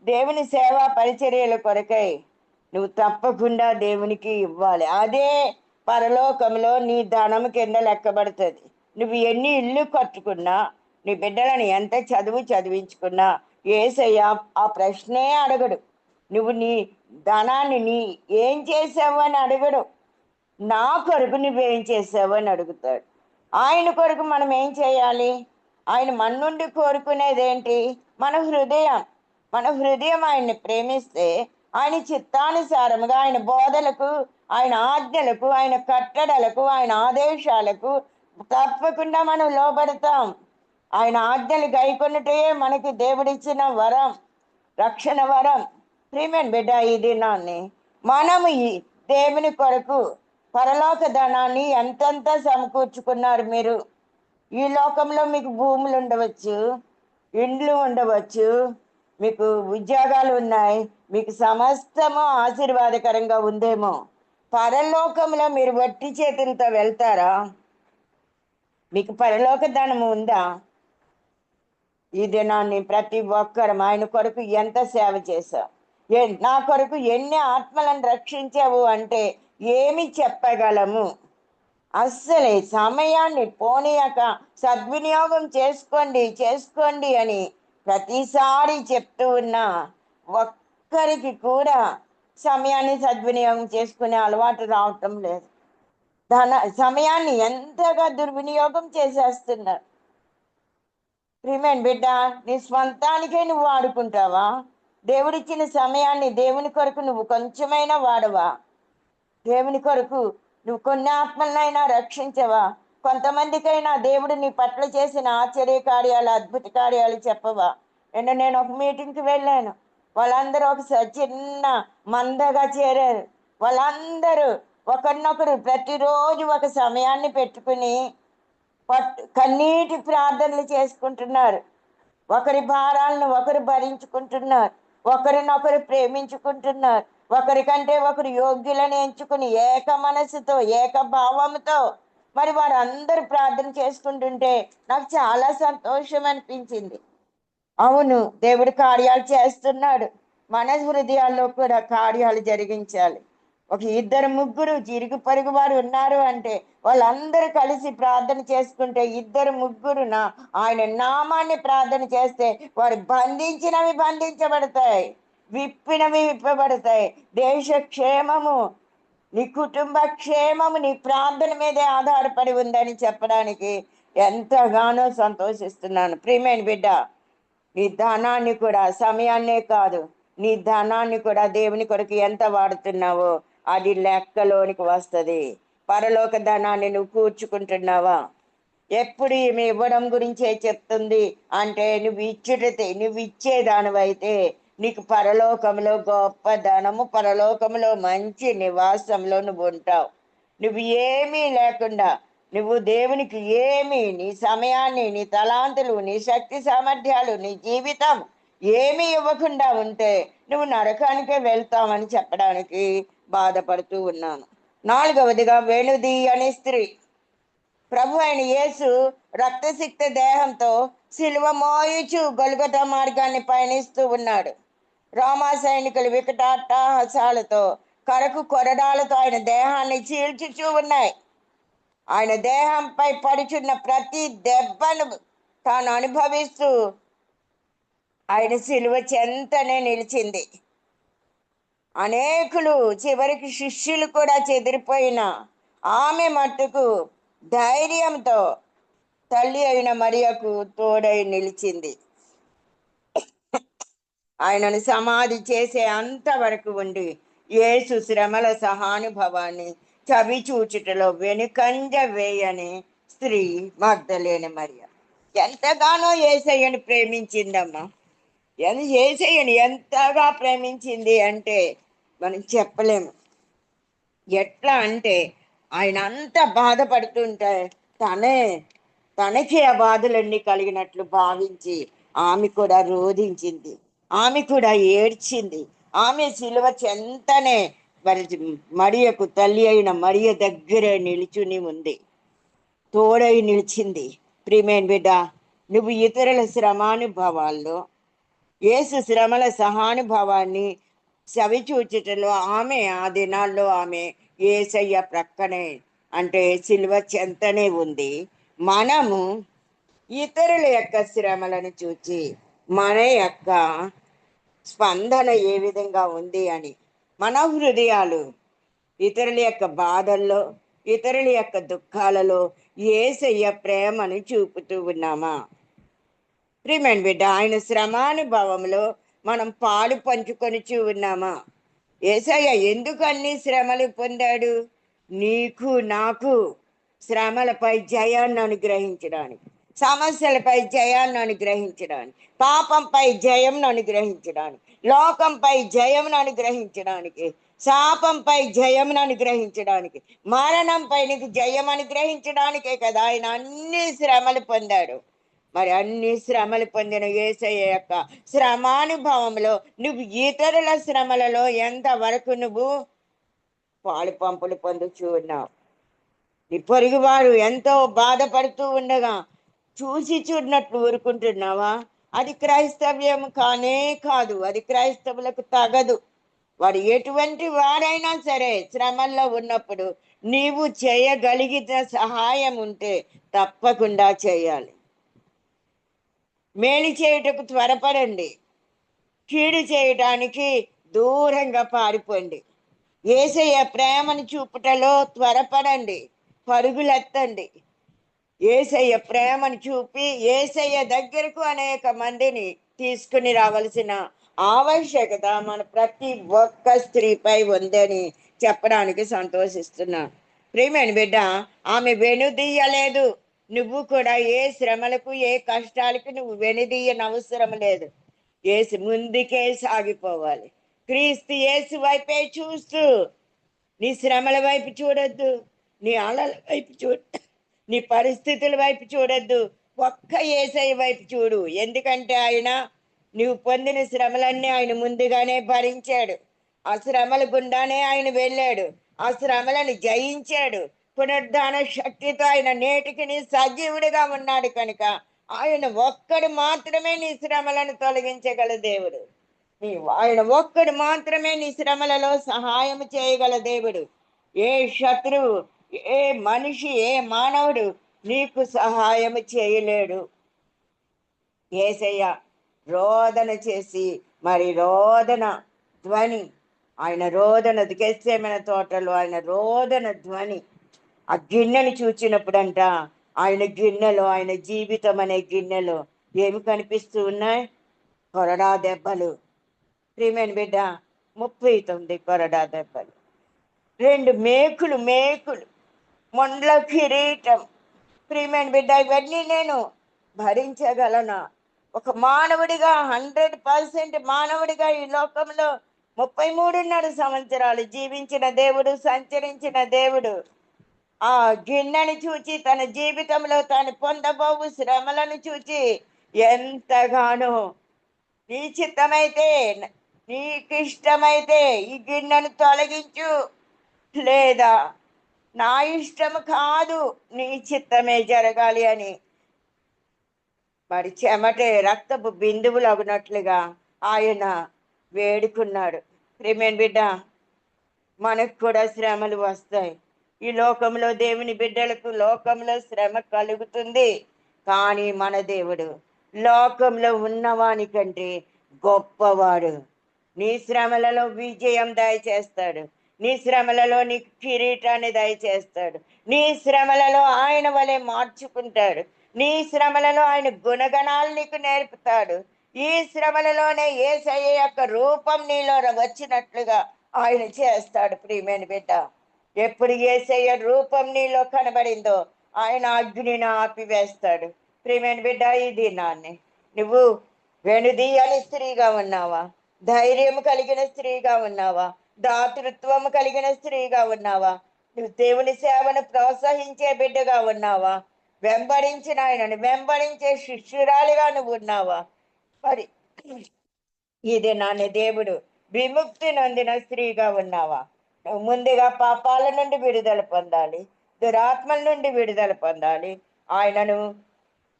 దేవుని సేవా పరిచర్యల కొరకై నువ్వు తప్పకుండా దేవునికి ఇవ్వాలి. అదే పరలోకంలో నీ ధనం కింద లెక్కబడుతుంది. నువ్వు ఎన్ని ఇల్లు కట్టుకున్నా, నీ బిడ్డలను ఎంత చదువు చదివించుకున్నా యేసయ్య ఆ ప్రశ్నే అడగడు. నువ్వు నీ ధనాన్ని నీ ఏం చేసావు అని అడగడు. నా కొరకు నువ్వేం చేసావు అని అడుగుతాడు. ఆయన కొరకు మనం ఏం చేయాలి? ఆయన మన నుండి కోరుకునేది ఏంటి? మన హృదయం. మన హృదయం ఆయన్ని ప్రేమిస్తే ఆయన చిత్తానుసారముగా ఆయన బోధలకు, ఆయన ఆజ్ఞలకు, ఆయన కట్టడలకు, ఆయన ఆదేశాలకు తప్పకుండా మనం లోబడతాం. ఆయన ఆజ్ఞలు గైకొనుటే మనకి దేవుడిచ్చిన వరం, రక్షణ వరం. ప్రియమైన బిడ్డ, ఈ దినాన్ని మనము ఈ దేవుని కొరకు పరలోక ధనాన్ని ఎంతెంత సమకూర్చుకున్నారు మీరు? ఈ లోకంలో మీకు భూములు ఉండవచ్చు, ఇండ్లు ఉండవచ్చు, మీకు ఉద్యోగాలు ఉన్నాయి, మీకు సమస్తము ఆశీర్వాదకరంగా ఉందేమో. పరలోకంలో మీరు వట్టి చేతులతో వెళ్తారా? మీకు పరలోక ధనము ఉందా? ఈ దినాన్ని ప్రతి ఒక్కరం ఆయన కొరకు ఎంత సేవ చేశావు? నా కొరకు ఎన్ని ఆత్మలను రక్షించావు అంటే ఏమి చెప్పగలము? అస్సలే సమయాన్ని పోనీయక సద్వినియోగం చేసుకోండి చేసుకోండి అని ప్రతిసారి చెప్తూ ఉన్నా ఒక్కరికి కూడా సమయాన్ని సద్వినియోగం చేసుకునే అలవాటు రావటం లేదు. సమయాన్ని ఎంతగా దుర్వినియోగం చేసేస్తున్నారు. ప్రియమైన బిడ్డ, నీ స్వంతానికే నువ్వు వాడుకుంటావా? దేవుడిచ్చిన సమయాన్ని దేవుని కొరకు నువ్వు కొంచెమైనా వాడవా? దేవుని కొరకు నువ్వు కొన్ని ఆత్మలనైనా రక్షించవా? కొంతమందికైనా దేవుడు నీ పట్ల చేసిన ఆశ్చర్య కార్యాలు, అద్భుత కార్యాలు చెప్పవా? నేను ఒక మీటింగ్కి వెళ్ళాను. వాళ్ళందరూ ఒక చిన్న మందగా చేరారు. వాళ్ళందరూ ఒకరినొకరు ప్రతిరోజు ఒక సమయాన్ని పెట్టుకుని కన్నీటి ప్రార్థనలు చేసుకుంటున్నారు. ఒకరి భారాలను ఒకరు భరించుకుంటున్నారు, ఒకరినొకరు ప్రేమించుకుంటున్నారు, ఒకరికంటే ఒకరు యోగ్యులను ఎంచుకుని ఏక మనసుతో, ఏక భావంతో మరి వారందరూ ప్రార్థన చేసుకుంటుంటే నాకు చాలా సంతోషం అనిపించింది. అవును, దేవుడు కార్యాలు చేస్తున్నాడు. మన హృదయాల్లో కూడా కార్యాలు జరిగించాలి. ఒక ఇద్దరు ముగ్గురు ఇరుగు పొరుగు వారు ఉన్నారు అంటే వాళ్ళందరూ కలిసి ప్రార్థన చేసుకుంటే, ఇద్దరు ముగ్గురున ఆయన నామాన్ని ప్రార్థన చేస్తే వారు బంధించినవి బంధించబడతాయి, విప్పినవి విప్పబడతాయి. దేశ క్షేమము, నీ కుటుంబ క్షేమము నీ ప్రార్థన మీదే ఆధారపడి ఉందని చెప్పడానికి ఎంతగానో సంతోషిస్తున్నాను. ప్రియమైన బిడ్డ, ఈ ధనాన్ని కూడా, సమయాన్నే కాదు, నీ ధనాన్ని కూడా దేవుని కొరకు ఎంత వాడుతున్నావో అది లెక్కలోనికి వస్తుంది. పరలోక ధనాన్ని నువ్వు కూర్చుకుంటున్నావా? ఎప్పుడు ఈమె ఇవ్వడం గురించే చెప్తుంది అంటే, నువ్వు ఇచ్చేదానివైతే నీకు పరలోకంలో గొప్ప ధనము, పరలోకంలో మంచి నివాసంలో నువ్వు ఉంటావు. నువ్వు ఏమీ లేకుండా, నువ్వు దేవునికి నీ సమయాన్ని, నీ తలాంతులు, నీ శక్తి సామర్థ్యాలు, నీ జీవితం ఏమీ ఇవ్వకుండా ఉంటే నువ్వు నరకానికే వెళ్తావని చెప్పడానికి బాధపడుతూ ఉన్నాను. 4వదిగా వెనుదీయని స్త్రీ. ప్రభు అయిన యేసు రక్తసిక్త దేహంతో సిలువ మోయుచు గొల్గొతా మార్గాన్ని పయనిస్తూ ఉన్నాడు. రోమా సైనికులు వికటాట్టహాసాలతో, కరకు కొరడాలతో ఆయన దేహాన్ని చీల్చుచూ ఉన్నాయి. ఆయన దేహంపై పడుచున్న ప్రతి దెబ్బను తాను అనుభవిస్తూ ఆయన సిలువ చెంతనే నిలిచింది. అనేకులు, చివరికి శిష్యులు కూడా చెదిరిపోయిన ఆమె మట్టుకు ధైర్యంతో తల్లి అయిన మరియకు తోడై నిలిచింది. ఆయనను సమాధి చేసే అంతవరకు ఉండి యేసు శ్రమల సహానుభవాన్ని చవి చూచుటలో వెనుకంజ వేయని స్త్రీ మగ్దలేని మరియ ఎంతగానో యేసయ్యను ప్రేమించిందమ్మా. యేసయ్యను ఎంతగా ప్రేమించింది అంటే మనం చెప్పలేము. ఎట్లా అంటే ఆయన అంత బాధపడుతుంటే తనకి ఆ బాధలన్నీ కలిగినట్లు భావించి ఆమె కూడా రోధించింది, ఆమె కూడా ఏడ్చింది. ఆమె సిలువ చెంతనే మరియకు, తల్లి అయిన మరియ దగ్గరే నిలుచుని ఉంది, తోడై నిలిచింది. ప్రియమైన బిడ్డ, నువ్వు ఇతరుల శ్రమానుభవాల్లో యేసు శ్రమల సహానుభవాన్ని చవిచూచుటలో ఆ దినాల్లో ఆమె యేసయ్య ప్రక్కనే అంటే సిలువ చెంతనే ఉంది. మనము ఇతరుల యొక్క శ్రమలను చూచి మన యొక్క స్పందన ఏ విధంగా ఉంది అని మన హృదయాలు ఇతరుల యొక్క బాధల్లో, ఇతరుల యొక్క దుఃఖాలలో యేసయ్య ప్రేమను చూపుతూ ఉన్నామా? ప్రియమైన బిడ్డ, ఆయన శ్రమానుభవంలో మనం పాలు పంచుకొని ఉన్నామా? యేసయ్య ఎందుకు అన్ని శ్రమలు పొందాడు? నీకు నాకు శ్రమలపై జయాన్ని అనుగ్రహించడానికి, సమస్యలపై జయాన్ని అనుగ్రహించడానికి, పాపంపై జయంను అనుగ్రహించడానికి, లోకంపై జయంను అనుగ్రహించడానికి, శాపంపై జయంను అనుగ్రహించడానికి, మరణంపై నీకు జయం అనుగ్రహించడానికే కదా ఆయన అన్ని శ్రమలు పొందాడు. మరి అన్ని శ్రమలు పొందిన యేసయ్య యొక్క శ్రమానుభవంలో నువ్వు ఇతరుల శ్రమలలో ఎంతవరకు నువ్వు పాలు పంపులు పొందుచూ ఉన్నావు? నీ పొరుగు వారు ఎంతో బాధపడుతూ ఉండగా చూసి చూడనట్లు ఊరుకుంటున్నావా? అది క్రైస్తవ్యం కానే కాదు, అది క్రైస్తవులకు తగదు. వాడు ఎటువంటి వారైనా సరే శ్రమల్లో ఉన్నప్పుడు నీవు చేయగలిగిన సహాయం ఉంటే తప్పకుండా చేయాలి. మేలు చేయుటకు త్వరపడండి, కీడు చేయటానికి దూరంగా పారిపోండి. యేసయ్య ప్రేమను చూపుటలో త్వరపడండి, పరుగులెత్తండి. యేసయ్య ప్రేమను చూపి యేసయ్య దగ్గరకు అనేక మందిని తీసుకుని రావాల్సిన ఆవశ్యకత మన ప్రతి ఒక్క స్త్రీపై ఉందని చెప్పడానికి సంతోషిస్తున్నాను. ప్రియమైన బిడ్డ, ఆమె వెనుదీయలేదు. నువ్వు కూడా ఏ శ్రమలకు, ఏ కష్టాలకు నువ్వు వెనుదీయనవసరం లేదు. యేసు ముందుకే సాగిపోవాలి. క్రీస్తు యేసు వైపే చూస్తూ, నీ శ్రమల వైపు చూడొద్దు, నీ అలల వైపు నీ పరిస్థితుల వైపు చూడొద్దు. ఒక్క యేసయ్య వైపు చూడు. ఎందుకంటే ఆయన నువ్వు పొందిన శ్రమలన్నీ ఆయన ముందుగానే భరించాడు. ఆ శ్రమల గుండానే ఆయన వెళ్ళాడు, ఆ శ్రమలను జయించాడు. పునరుద్ధాన శక్తితో ఆయన నేటికి నీ సజీవుడిగా ఉన్నాడు కనుక ఆయన ఒక్కడు మాత్రమే నీ శ్రమలను తొలగించగల దేవుడు. ఆయన ఒక్కడు మాత్రమే నీ శ్రమలలో సహాయం చేయగల దేవుడు. ఏ శత్రువు, ఏ మనిషి, ఏ మానవుడు నీకు సహాయం చేయలేడు. యేసయ్య రోదన చేసి రోదన ధ్వని, ఆయన రోదన గెత్సేమనే తోటలో ఆయన రోదన ధ్వని ఆ గిన్నెను చూచినప్పుడంట ఆయన గిన్నెలో, ఆయన జీవితం అనే గిన్నెలో ఏమి కనిపిస్తూ ఉన్నాయి? కొరడా దెబ్బలు, ప్రియమైన బిడ్డ 39 కొరడా దెబ్బలు, 2 మేకులు, మొండ్ల కిరీటం. ప్రియమైన బిడ్డ, ఇవన్నీ నేను భరించగలనా? ఒక మానవుడిగా 100% మానవుడిగా ఈ లోకంలో 33.5 సంవత్సరాలు జీవించిన దేవుడు, సంచరించిన దేవుడు ఆ గిన్నెని చూచి, తన జీవితంలో తాను పొందబోవు శ్రమలను చూచి ఎంతగానో, నీ చిత్తమైతే, నీకిష్టమైతే ఈ గిన్నెను తొలగించు, లేదా నా ఇష్టము కాదు, నీ చిత్తమే జరగాలి అని మరి చెమటే రక్తపు బిందువులు అగునట్లుగా ఆయన వేడుకున్నాడు. ప్రియమైన బిడ్డ, మనకు కూడా శ్రమలు వస్తాయి. ఈ లోకంలో దేవుని బిడ్డలకు లోకంలో శ్రమ కలుగుతుంది. కానీ మన దేవుడు లోకంలో ఉన్నవాని కంటే గొప్పవాడు. నీ శ్రమలలో విజయం దయచేస్తాడు. నీ శ్రమలలో నీకు కిరీటాన్ని దయచేస్తాడు. నీ శ్రమలలో ఆయన వలె మార్చుకుంటాడు. నీ శ్రమలలో ఆయన గుణగణాలు నీకు నేర్పుతాడు. ఈ శ్రమలలోనే యేసయ్య యొక్క రూపం నీలో వచ్చినట్లుగా ఆయన చేస్తాడు. ప్రియమైన బిడ్డ, ఎప్పుడు యేసయ్య రూపం నీలో కనబడిందో ఆయన అగ్నిని ఆపివేస్తాడు. ప్రియమైన బిడ్డ, ఈ దినాన్ని నువ్వు వెనుదీయని స్త్రీగా ఉన్నావా? ధైర్యం కలిగిన స్త్రీగా ఉన్నావా? దాతృత్వము కలిగిన స్త్రీగా ఉన్నావా? నువ్వు దేవుని సేవను ప్రోత్సహించే బిడ్డగా ఉన్నావా? వెంబడించిన ఆయనను వెంబడించే శిష్యురాలిగా నువ్వు ఉన్నావా? మరి ఇది నాన్న దేవుడు విముక్తి నొందిన స్త్రీగా ఉన్నావా? నువ్వు ముందుగా పాపాల నుండి విడుదల పొందాలి, దురాత్మల నుండి విడుదల పొందాలి. ఆయనను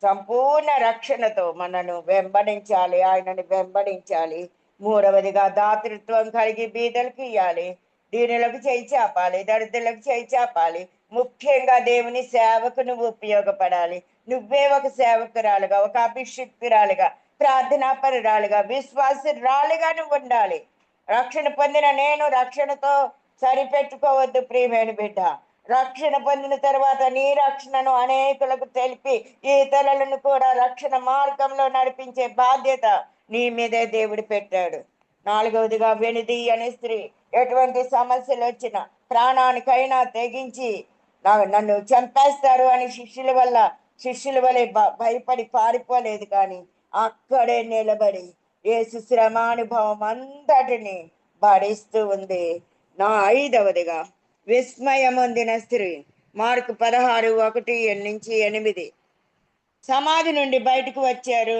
సంపూర్ణ రక్షణతో మనను వెంబడించాలి, ఆయనను వెంబడించాలి. మూడవదిగా దాతృత్వం కలిగి బీదలకు ఇయ్యాలి, దీనులకు చేయి చాపాలి, దరిద్రులకు చేయి చాపాలి. ముఖ్యంగా దేవుని సేవకు నువ్వు ఉపయోగపడాలి. నువ్వే ఒక సేవకురాలుగా, ఒక అభిషిక్తురాలుగా, ప్రార్థనాపరురాలుగా, విశ్వాసురాలుగా నువ్వు ఉండాలి. రక్షణ పొందిన నేను రక్షణతో సరిపెట్టుకోవద్దు. ప్రియమైన బిడ్డ, రక్షణ పొందిన తర్వాత నీ రక్షణను అనేకులకు తెలిపి ఇతరులను కూడా రక్షణ మార్గంలో నడిపించే బాధ్యత నీ మీదే దేవుడు పెట్టాడు. నాలుగవదిగా వెనుదీయని స్త్రీ ఎటువంటి సమస్యలు వచ్చినా ప్రాణానికైనా తెగించి నన్ను చంపేస్తారు అని శిష్యుల వలె భయపడి పారిపోలేదు, కానీ అక్కడే నిలబడి యేసు శ్రమానుభవం అంతటిని భరిస్తూ ఉంది. నా ఐదవదిగా విస్మయం పొందిన స్త్రీ, మార్కు 16:1-8. సమాధి నుండి బయటకు వచ్చారు,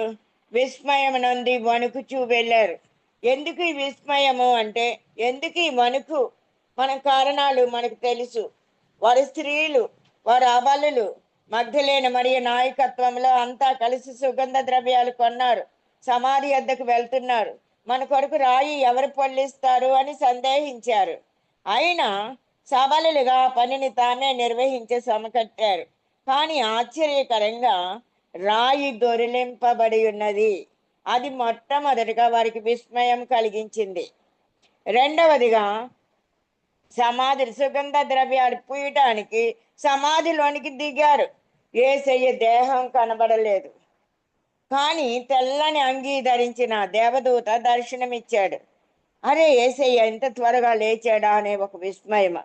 విస్మయం నుండి వణుకుచూ వెళ్ళారు. ఎందుకు ఈ విస్మయము అంటే, ఎందుకు ఈ వణుకు? మన కారణాలు మనకు తెలుసు. వారి స్త్రీలు, వారు అబలులు, మగ్ధలేని మరియ నాయకత్వంలో అంతా కలిసి సుగంధ ద్రవ్యాలు కొన్నారు. సమాధి వద్దకు వెళ్తున్నారు. మన కొరకు రాయి ఎవరు పొల్లిస్తారు అని సందేహించారు. అయినా సబలులుగా పనిని తామే నిర్వహించి సమకట్టారు. కానీ ఆశ్చర్యకరంగా రాయి దొరిలింపబడి ఉన్నది. అది మొట్టమొదటిగా వారికి విస్మయం కలిగించింది. రెండవదిగా సుగంధ ద్రవ్యాలు పూయటానికి సమాధిలోనికి దిగారు. యేసయ్య దేహం కనబడలేదు, కానీ తెల్లని అంగీ ధరించిన దేవదూత దర్శనమిచ్చాడు. అరే, యేసయ్య ఎంత త్వరగా లేచాడా అనే ఒక విస్మయం.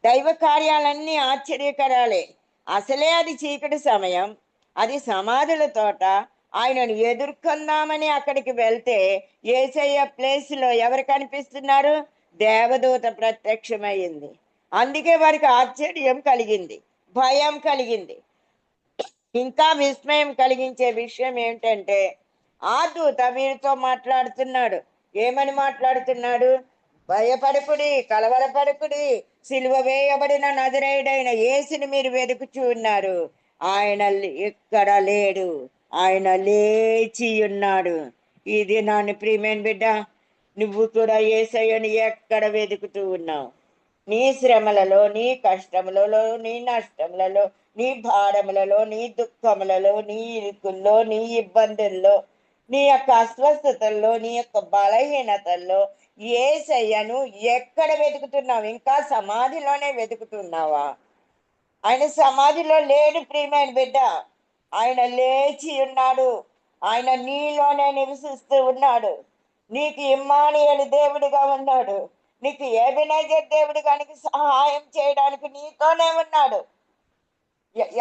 దైవ కార్యాలన్నీ ఆశ్చర్యకరాలే. అసలే అది చీకటి సమయం, అది సమాధుల తోట. ఆయనను ఎదుర్కొందామని అక్కడికి వెళ్తే యేసయ్య ప్లేస్లో ఎవరు కనిపిస్తున్నారు? దేవదూత ప్రత్యక్షమైంది. అందుకే వారికి ఆశ్చర్యం కలిగింది, భయం కలిగింది. ఇంకా విస్మయం కలిగించే విషయం ఏమిటంటే, ఆ దూత వీరితో మాట్లాడుతున్నాడు. ఏమని మాట్లాడుతున్నాడు? భయపడకుడి, కలవరపడకుడి, సిలువ వేయబడిన నజరేయుడైన యేసుని మీరు వెతుకుచూ ఉన్నారు. ఆయన ఇక్కడ లేడు, ఆయన లేచి ఉన్నాడు. ఇది నాన్న ప్రియమైన బిడ్డ, నువ్వు కూడా యేసయ్యను ఎక్కడ వెతుకుతూ ఉన్నావు? నీ శ్రమలలో, నీ కష్టములలో, నీ నష్టములలో, నీ భారములలో, నీ దుఃఖములలో, నీ ఇరుకుల్లో, నీ ఇబ్బందుల్లో, నీ యొక్క అస్వస్థతల్లో, నీ యొక్క బలహీనతల్లో యేసయ్యను ఎక్కడ వెతుకుతున్నావు? ఇంకా సమాధిలోనే వెతుకుతున్నావా? ఆయన సమాధిలో లేడు ప్రియమైన బిడ్డ, ఆయన లేచి ఉన్నాడు. ఆయన నీలోనే నివసిస్తూ ఉన్నాడు. నీకు ఇమ్మానుయేలు దేవుడిగా ఉన్నాడు. నీకు ఎబెనెజర్ దేవుడిగా నీకు సహాయం చేయడానికి నీతోనే ఉన్నాడు.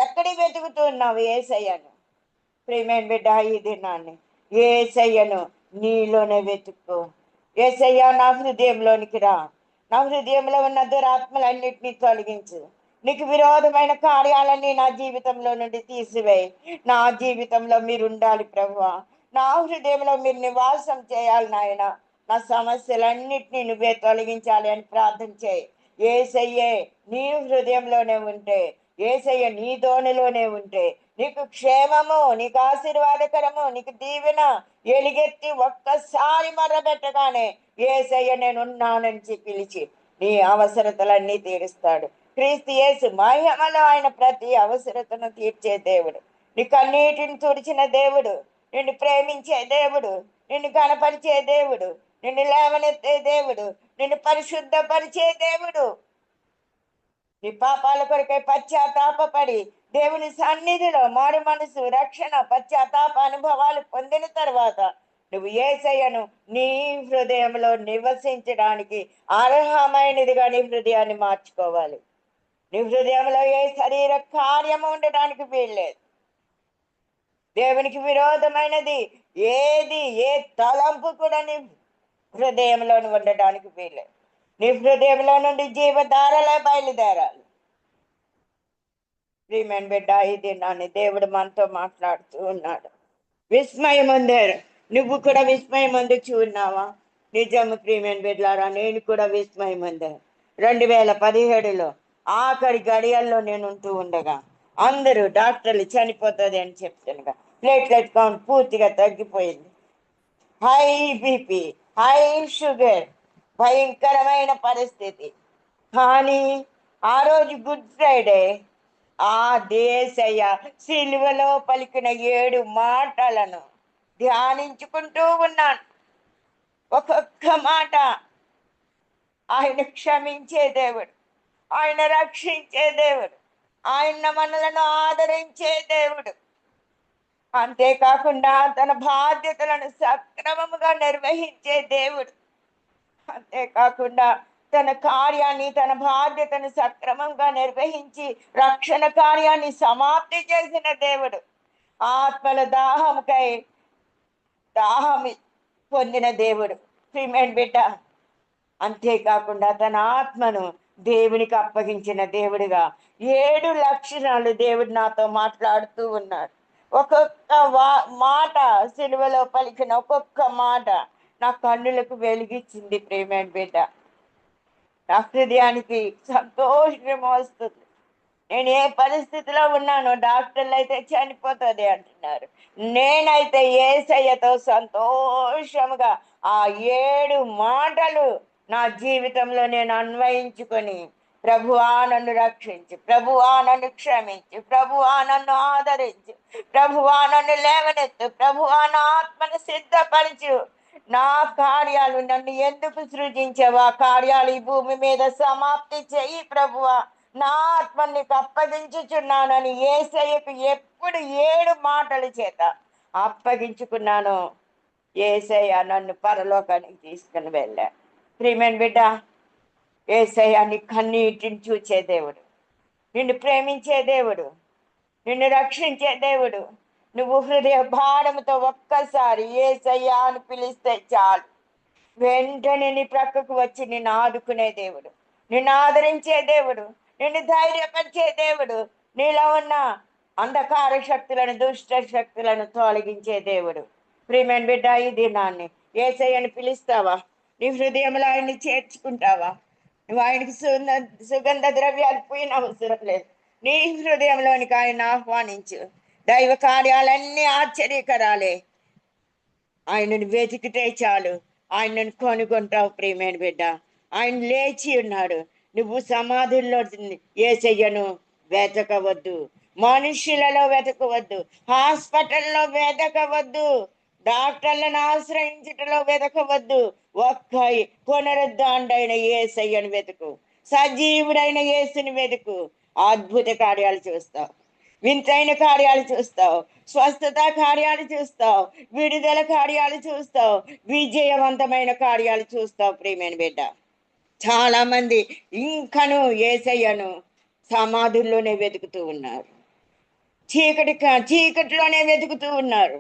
ఎక్కడికి వెతుకుతున్నావు యేసయ్యను? ప్రియమైన బిడ్డ, ఈ దినాన్ని యేసయ్యను నీలోనే వెతుక్కో. యేసయ్య నా హృదయంలోనికి రా, నా హృదయంలో ఉన్న దురాత్మలన్నిటినీ తొలగించు, నీకు విరోధమైన కార్యాలన్నీ నా జీవితంలో నుండి తీసివేయి. నా జీవితంలో మీరు ఉండాలి ప్రభువా, నా హృదయంలో మీరు నివాసం చేయాలి నాయన. నా సమస్యలన్నిటినీ నువ్వే తొలగించాలి అని ప్రార్థన చేయి. యేసయ్యే నీ హృదయంలోనే ఉంటే, యేసయ్య నీ ధోనిలోనే ఉంటే నీకు క్షేమము, నీకు ఆశీర్వాదకరము, నీకు దీవెన ఎలుగెత్తి ఒక్కసారి మర్రబెట్టగానే యేసయ్య నేను ఉన్నానని పిలిచి నీ అవసరతలన్నీ తీరుస్తాడు. క్రీస్తు యేసు మహిమలో ఆయన ప్రతి అవసరతను తీర్చే దేవుడు, నీ కన్నీటిని తుడిచిన దేవుడు, నిన్ను ప్రేమించే దేవుడు, నిన్ను కనపరిచే దేవుడు, నిన్ను లేవనెత్తే దేవుడు, నిన్ను పరిశుద్ధపరిచే దేవుడు. నీ పాపాల కొరకై పశ్చాత్తాపడి దేవుని సన్నిధిలో మారు మనసు, రక్షణ, పశ్చాత్తాప అనుభవాలు పొందిన తర్వాత నువ్వు యేసయ్యను నీ హృదయంలో నివసించడానికి అర్హమైనదిగా నీ హృదయాన్ని మార్చుకోవాలి. నీ హృదయంలో ఏ శరీర కార్యము ఉండడానికి వీల్లేదు. దేవునికి విరోధమైనది ఏది, ఏ తలంపు కూడా నీ హృదయంలో ఉండడానికి వీల్లేదు. నీ హృదయంలో నుండి జీవధారలే బయలుదేరాలి. ప్రియమైన బిడ్డ, ఇది నాని దేవుడు మనతో మాట్లాడుతూ ఉన్నాడు. విస్మయం ఉందారు, నువ్వు కూడా విస్మయం అందుకు ఉన్నావా? నిజము ప్రియమైన బిడ్డలారా, నేను కూడా విస్మయం ఉందాను. 2017లో ఆఖరి గడియల్లో నేను ఉంటూ ఉండగా అందరూ డాక్టర్లు చనిపోతుంది అని చెప్తుండగా ప్లేట్లెట్ కౌంట్ పూర్తిగా తగ్గిపోయింది. హై బీపీ, హై షుగర్, భయంకరమైన పరిస్థితి. కానీ ఆ రోజు గుడ్ ఫ్రైడే ఆ యేసయ్య సిలువలో పలికిన 7 మాటలను ధ్యానించుకుంటూ ఉన్నాను. ఒక్కొక్క మాట ఆయన క్షమించే దేవుడు, ఆయన రక్షించే దేవుడు, ఆయన మనలను ఆదరించే దేవుడు. అంతేకాకుండా తన బాధ్యతలను సక్రమముగా నిర్వహించే దేవుడు. అంతేకాకుండా తన కార్యాన్ని, తన బాధ్యతను సక్రమంగా నిర్వహించి రక్షణ కార్యాన్ని సమాప్తి చేసిన దేవుడు. ఆత్మల దాహం పొందిన దేవుడు ప్రియమైన బిడ్డ. అంతేకాకుండా తన ఆత్మను దేవునికి అప్పగించిన దేవుడిగా 7 లక్షణాలు దేవుడు నాతో మాట్లాడుతూ ఉన్నాడు. ఒక్కొక్క మాట, సిలువలో పలికిన ఒక్కొక్క మాట నా కన్నులకు వెలిగించింది ప్రియమైన బిడ్డ. నా హృదయానికి సంతోషం వస్తుంది. నేను ఏ పరిస్థితిలో ఉన్నానో డాక్టర్లు అయితే చనిపోతుంది అంటున్నారు, నేనైతే యేసయ్యతో సంతోషముగా ఆ 7 మాటలు నా జీవితంలో నేను అన్వయించుకొని, ప్రభువా నన్ను రక్షించు, ప్రభువా నన్ను క్షమించు, ప్రభువా నన్ను ఆదరించు, ప్రభువా నన్ను లేవనెత్తు, ప్రభువా నా ఆత్మను సిద్ధపరచు, నా కార్యాలు నన్ను ఎందుకు సృజించావు, ఆ కార్యాలు ఈ భూమి మీద సమాప్తి చెయ్యి ప్రభువా, నా ఆత్మ నీకు అప్పగించుచున్నానని యేసయ్యకు ఎప్పుడు 7 మాటల చేత అప్పగించుకున్నాను. యేసయ్య నన్ను పరలోకానికి తీసుకుని వెళ్ళాడు. ప్రియమైన బిడ్డ, యేసయ్య నీ కన్నీటిని చూచే దేవుడు, నిన్ను ప్రేమించే దేవుడు, నిన్ను రక్షించే దేవుడు. నువ్వు హృదయ భారముతో ఒక్కసారి యేసయ్య అని పిలిస్తే చాలు, వెంటనే నీ ప్రక్కకు వచ్చి నిన్ను ఆదుకునే దేవుడు, నిన్ను ఆదరించే దేవుడు, నిన్ను ధైర్యపరిచే దేవుడు, నీలో ఉన్న అంధకార శక్తులను, దుష్ట శక్తులను తొలగించే దేవుడు. ప్రియమైన బిడ్డ, ఈ దినాన్ని యేసయ్యని పిలుస్తావా? నీ హృదయంలో ఆయన్ని చేర్చుకుంటావా? నువ్వు ఆయనకి సుగంధ ద్రవ్యాలు పోయిన అవసరం లేదు. నీ హృదయంలోనికి ఆయన ఆహ్వానించు. దైవ కార్యాలన్నీ ఆశ్చర్యకరాలే. ఆయనను వెతికితే చాలు, ఆయనను కొనుక్కుంటావు ప్రియమైన బిడ్డ. ఆయన లేచి ఉన్నాడు. నువ్వు సమాధుల్లో యేసయ్యను వెతకవద్దు, మనుషులలో వెతకవద్దు, హాస్పిటల్లో వెతకవద్దు, డాక్టర్లను ఆశ్రయించటంలో వెతకవద్దు. ఒక్క పునరుద్ధాండైన యేసయ్యను వెతుకు, సజీవుడైన యేసుని వెతుకు, అద్భుత కార్యాలు చూస్తావు. వింతైన కార్యాలు చూస్తావు, స్వస్థత కార్యాలు చూస్తావు, విడుదల కార్యాలు చూస్తావు, విజయవంతమైన కార్యాలు చూస్తావు. ప్రియమైన బిడ్డ, చాలా మంది ఇంకను యేసయ్యను సమాధుల్లోనే వెతుకుతూ ఉన్నారు, చీకటిలోనే వెతుకుతూ ఉన్నారు.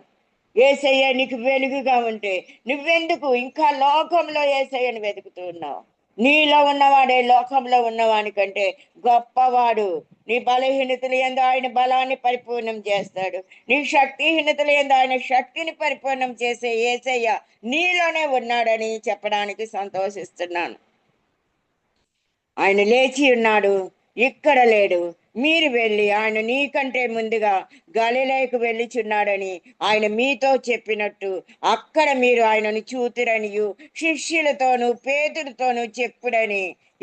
యేసయ్య నీకు వెలుగుగా ఉంటే నువ్వెందుకు ఇంకా లోకంలో యేసయ్యను వెతుకుతూ ఉన్నావు? నీలో ఉన్నవాడే లోకంలో ఉన్నవాని కంటే గొప్పవాడు. నీ బలహీనతలు యందు ఆయన బలాన్ని పరిపూర్ణం చేస్తాడు. నీ శక్తిహీనతలు యందు ఆయన శక్తిని పరిపూర్ణం చేసే యేసయ్య నీలోనే ఉన్నాడని చెప్పడానికి సంతోషిస్తున్నాను. ఆయన లేచి ఉన్నాడు, ఇక్కడ లేడు. మీరు వెళ్ళి ఆయన నీకంటే ముందుగా గలిలయకు వెళ్ళిచున్నాడని ఆయన మీతో చెప్పినట్టు అక్కడ మీరు ఆయనను చూతురనియు శిష్యులతోనూ పేతులతోనూ చెప్పుడని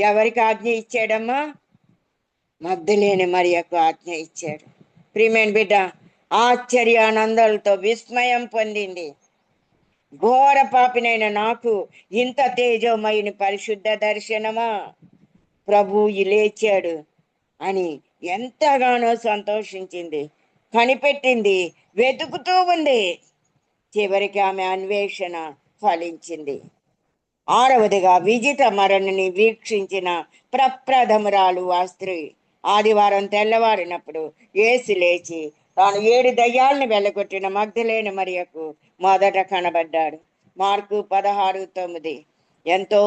ఎవరికి ఆజ్ఞ ఇచ్చాడమ్మా? మగ్దలేని మరియకు ఆజ్ఞ ఇచ్చాడు. ప్రియమైన బిడ్డ, ఆశ్చర్యానందాలతో విస్మయం పొందింది. ఘోర పాపినైన నాకు ఇంత తేజోమయుని పరిశుద్ధ దర్శనమా? ప్రభువు లేచాడు అని ఎంతగానో సంతోషించింది, కనిపెట్టింది, వెతుకుతూ ఉంది. చివరికి ఆమె అన్వేషణ ఫలించింది. ఆరవదిగా విజిత మరణిని వీక్షించిన ప్రప్రథమురాలు ఆ స్త్రీ. ఆదివారం తెల్లవారినప్పుడు యేసు లేచి తాను 7 దయ్యాలను వెళ్ళగొట్టిన మగ్దలేని మరియకు మొదట కనబడ్డాడు. మార్కు 16:9. ఎంతో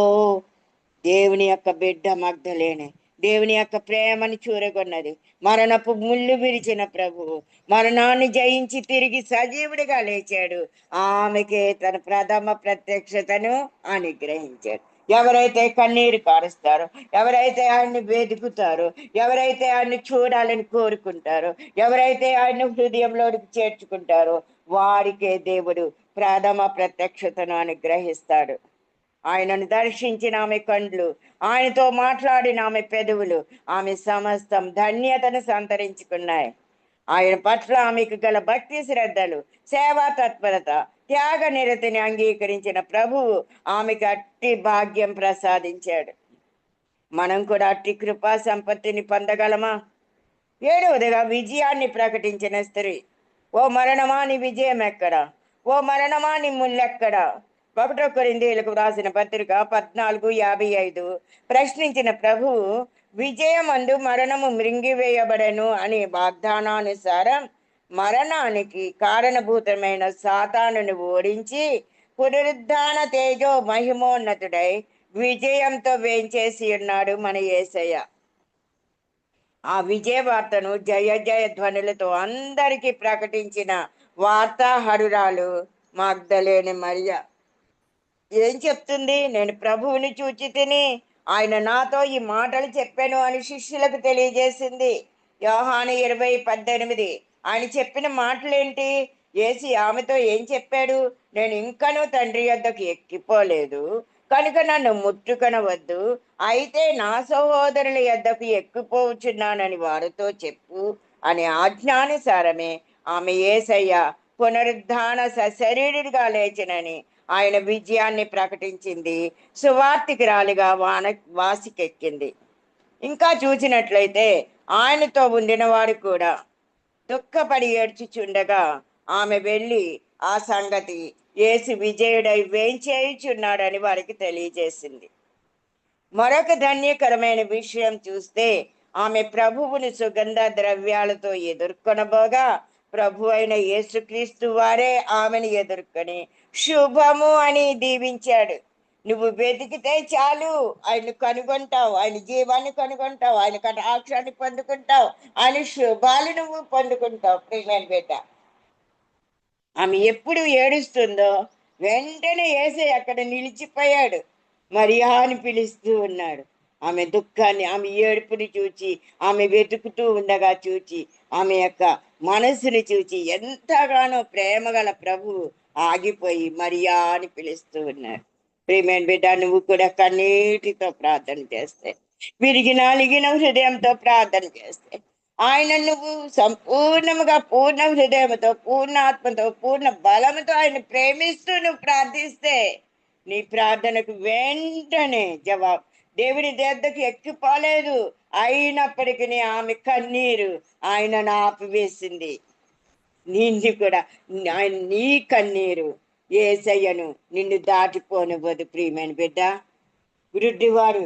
దేవుని యొక్క బిడ్డ మగ్దలేనే దేవుని యొక్క ప్రేమని చూరగొన్నది. మరణపు ముళ్ళు విరిచిన ప్రభువు మరణాన్ని జయించి తిరిగి సజీవుడిగా లేచాడు. ఆమెకే తన ప్రథమ ప్రత్యక్షతను అనుగ్రహించాడు. ఎవరైతే కన్నీరు కారుస్తారో, ఎవరైతే ఆయన్ని వెతుకుతారో, ఎవరైతే ఆయన్ని చూడాలని కోరుకుంటారో, ఎవరైతే ఆయన హృదయంలోకి చేర్చుకుంటారో వారికే దేవుడు ప్రథమ ప్రత్యక్షతను అనుగ్రహిస్తాడు. ఆయనను దర్శించిన ఆమె కండ్లు, ఆయనతో మాట్లాడిన ఆమె పెదవులు ఆమె సమస్తం ధన్యతను సంతరించుకున్నాయి. ఆయన పట్ల ఆమెకు గల భక్తి శ్రద్ధలు, సేవా తత్పరత, త్యాగ నిరతిని అంగీకరించిన ప్రభువు ఆమెకు అట్టి భాగ్యం ప్రసాదించాడు. మనం కూడా అట్టి కృపా సంపత్తిని పొందగలమా? 7వదిగా విజయాన్ని ప్రకటించిన స్త్రీ. ఓ మరణమా నీ విజయం ఎక్కడా? ఓ మరణమా నీ ముల్లెక్కడా? 1 కొరింథీయులకు వ్రాసిన పత్రిక 14:55. ప్రశ్నించిన ప్రభువు విజయమందు మరణము మృంగివేయబడను అనే వాగ్దానానుసారం మరణానికి కారణభూతమైన సాతానును ఓడించి పునరుద్ధాన తేజో మహిమోన్నతుడై విజయంతో వేంచేసి ఉన్నాడు మన యేసయ్య. ఆ విజయ వార్తను జయ జయ ధ్వనులతో అందరికీ ప్రకటించిన వార్తాహరురాలు మగ్దలేని మరియ. ఏం చెప్తుంది? నేను ప్రభువుని చూచి తిని ఆయన నాతో ఈ మాటలు చెప్పాను అని శిష్యులకు తెలియజేసింది. యోహాను 20:18. ఆయన చెప్పిన మాటలేంటి? యేసు ఆమెతో ఏం చెప్పాడు? నేను ఇంకనూ తండ్రి యొద్దకు ఎక్కిపోలేదు కనుక నన్ను ముట్టుకొనవద్దు, అయితే నా సహోదరుల యొద్దకు ఎక్కిపోవచ్చున్నానని వారితో చెప్పు అనే ఆజ్ఞానుసారమే ఆమె యేసయ్య పునరుద్ధాన సశరీరుడిగా లేచినని ఆయన విజయాన్ని ప్రకటించింది. సువార్తికురాలిగా వాసికెక్కింది. ఇంకా చూసినట్లయితే ఆయనతో ఉండిన వారు కూడా దుఃఖపడి ఏడ్చుచుండగా ఆమె వెళ్ళి ఆ సంగతి యేసు విజయుడై వేంచేయుచున్నాడని వారికి తెలియజేసింది. మరొక ధన్యకరమైన విషయం చూస్తే ఆమె ప్రభువుని సుగంధ ద్రవ్యాలతో ఎదుర్కొనబోగా ప్రభు అయిన యేసుక్రీస్తు వారే ఆమెను ఎదుర్కొని శుభము అని దీవించాడు. నువ్వు వెతికితే చాలు, ఆయన కనుగొంటావు, ఆయన జీవాన్ని కనుగొంటావు, ఆయన కటాక్షాన్ని పొందుకుంటావు, ఆయన శుభాలు నువ్వు పొందుకుంటావు. ప్రియమైన బిడ్డ, ఆమె ఎప్పుడు ఏడుస్తుందో వెంటనే యేసే అక్కడ నిలిచిపోయాడు. మరియా అని పిలుస్తూ ఉన్నాడు. ఆమె దుఃఖాన్ని, ఆమె ఏడుపుని చూచి, ఆమె వెతుకుతూ ఉండగా చూచి, ఆమె యొక్క మనసుని చూచి ఎంతగానో ప్రేమగల ప్రభువు ఆగిపోయి మరియా అని పిలుస్తూ ఉన్నాడు. ప్రియమైన బిడ్డ, నువ్వు కూడా కన్నీటితో ప్రార్థన చేస్తే, విరిగి నలిగిన హృదయంతో ప్రార్థన చేస్తే, ఆయన నువ్వు సంపూర్ణముగా పూర్ణ హృదయంతో, పూర్ణ ఆత్మతో, పూర్ణ బలముతో ఆయన ప్రేమిస్తూ నువ్వు ప్రార్థిస్తే నీ ప్రార్థనకు వెంటనే జవాబు. దేవుడి దగ్గరికి ఎక్కిపోలేదు, అయినప్పటికీ ఆమె కన్నీరు ఆయనను ఆపివేసింది. నిన్ను కూడా ఆయన నీ కన్నీరు యేసయ్యను నిన్ను దాటిపోనివ్వదు. ప్రియమైన బిడ్డ, గురుడ్డివారు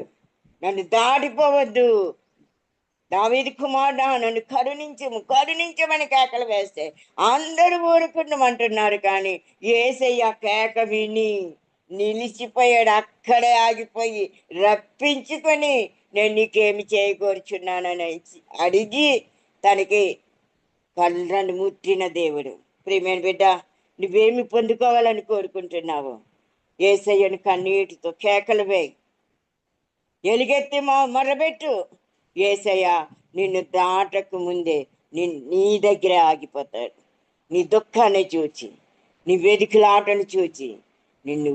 నన్ను దాటిపోవద్దు, దావీదు కుమారుడా నన్ను కరుణించము కరుణించమని కేకలు వేస్తే అందరూ ఊరుకుండమంటున్నారు. కానీ యేసయ్య కేక విని నిలిచిపోయాడు. అక్కడే ఆగిపోయి రప్పించుకొని నేను నీకేమి చేయకూర్చున్నానని అడిగి తనకి కళ్ళను ముట్టిన దేవుడు. ప్రియమైన బిడ్డ, నువ్వేమి పొందుకోవాలని కోరుకుంటున్నావు? యేసయ్యను కన్నీటితో కేకలు వేయి, ఎలుగెత్తి మొర్రబెట్టు. యేసయ్య నిన్ను దాటకు ముందే నీ దగ్గరే ఆగిపోతాడు. నీ దుఃఖాన్ని చూచి, నీ వెతుకులాటను చూచి నిన్ను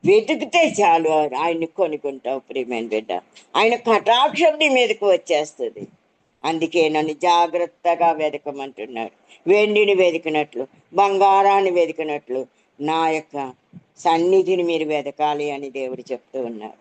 వెతికితే చాలు ఆయన్ని కొనుక్కుంటావు. ప్రియమైన బిడ్డ, ఆయన కటాక్షం నీ మీదకు వచ్చేస్తుంది. అందుకే నన్ను జాగ్రత్తగా వెతకమంటున్నాడు. వెండిని వెతికినట్లు, బంగారాన్ని వెతికినట్లు నా యొక్క సన్నిధిని మీరు వెతకాలి అని దేవుడు చెప్తూ ఉన్నారు.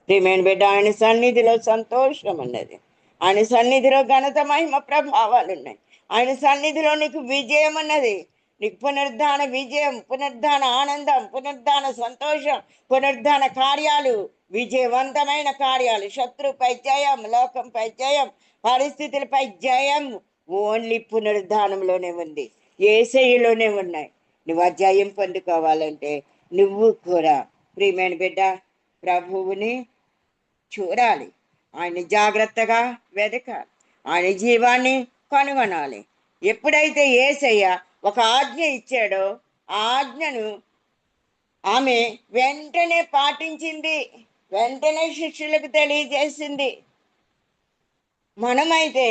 ప్రియమైన బిడ్డ, ఆయన సన్నిధిలో సంతోషం ఉన్నది. ఆయన సన్నిధిలో ఘనత, మహిమ, ప్రభావాలు ఉన్నాయి. ఆయన సన్నిధిలో నీకు విజయం ఉన్నది. నీకు పునరుద్ధాన విజయం, పునరుద్ధాన ఆనందం, పునరుద్ధాన సంతోషం, పునరుద్ధాన కార్యాలు, విజయవంతమైన కార్యాలు, శత్రుపై జయం, లోకంపై జయం, పరిస్థితులపై జయం ఓన్లీ పునరుద్ధానంలోనే ఉంది, యేసయ్యలోనే ఉన్నాయి. నువ్వు ఆ జయం పొందుకోవాలంటే నువ్వు కూడా ప్రియమైన బిడ్డ ప్రభువుని చూడాలి, ఆయన జాగ్రత్తగా వెతకాలి, ఆయన జీవాన్ని కనుగొనాలి. ఎప్పుడైతే యేసయ్య ఒక ఆజ్ఞ ఇచ్చాడో ఆ ఆజ్ఞను ఆమె వెంటనే పాటించింది, వెంటనే శిష్యులకు తెలియజేసింది. మనమైతే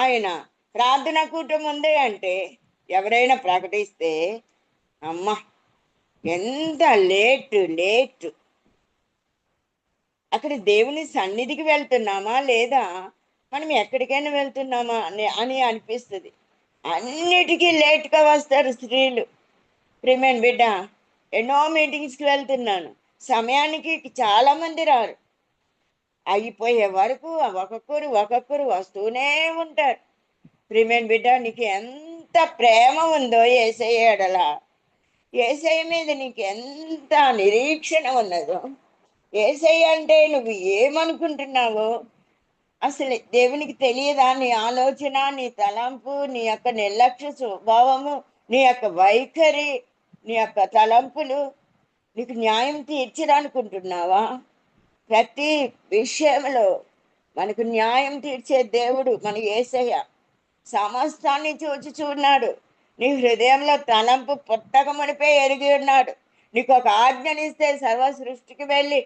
ఆయన ప్రార్థన కూటం ఉంది అంటే ఎవరైనా ప్రకటిస్తే అమ్మ ఎంత లేటు అక్కడ దేవుని సన్నిధికి వెళ్తున్నామా లేదా, మనం ఎక్కడికైనా వెళ్తున్నామా అని అనిపిస్తుంది. అన్నిటికీ లేట్గా వస్తారు స్త్రీలు. ప్రియమైన బిడ్డ, ఎన్నో మీటింగ్స్కి వెళ్తున్నాను, సమయానికి చాలామంది రారు. అయిపోయే వరకు ఒక్కొక్కరు వస్తూనే ఉంటారు. ప్రియమైన బిడ్డ, నీకు ఎంత ప్రేమ ఉందో యేసయ్య ఎడల, యేసయ్య మీద నీకు ఎంత నిరీక్షణ ఉన్నదో, యేసయ్య అంటే నువ్వు ఏమనుకుంటున్నావో అసలు దేవునికి తెలియదా? నీ ఆలోచన, నీ తలంపు, నీ యొక్క నిర్లక్ష్య స్వభావము, నీ యొక్క వైఖరి, నీ యొక్క తలంపులు నీకు న్యాయం తీర్చడానుకుంటున్నావా? ప్రతి విషయంలో మనకు న్యాయం తీర్చే దేవుడు మన యేసయ్య. సమస్తాన్ని చూచుచున్నాడు. నీ హృదయంలో తలంపు పుట్టక మునిపే ఎరిగి ఉన్నాడు. నీకు ఒక ఆజ్ఞనిస్తే సర్వ సృష్టికి వెళ్ళి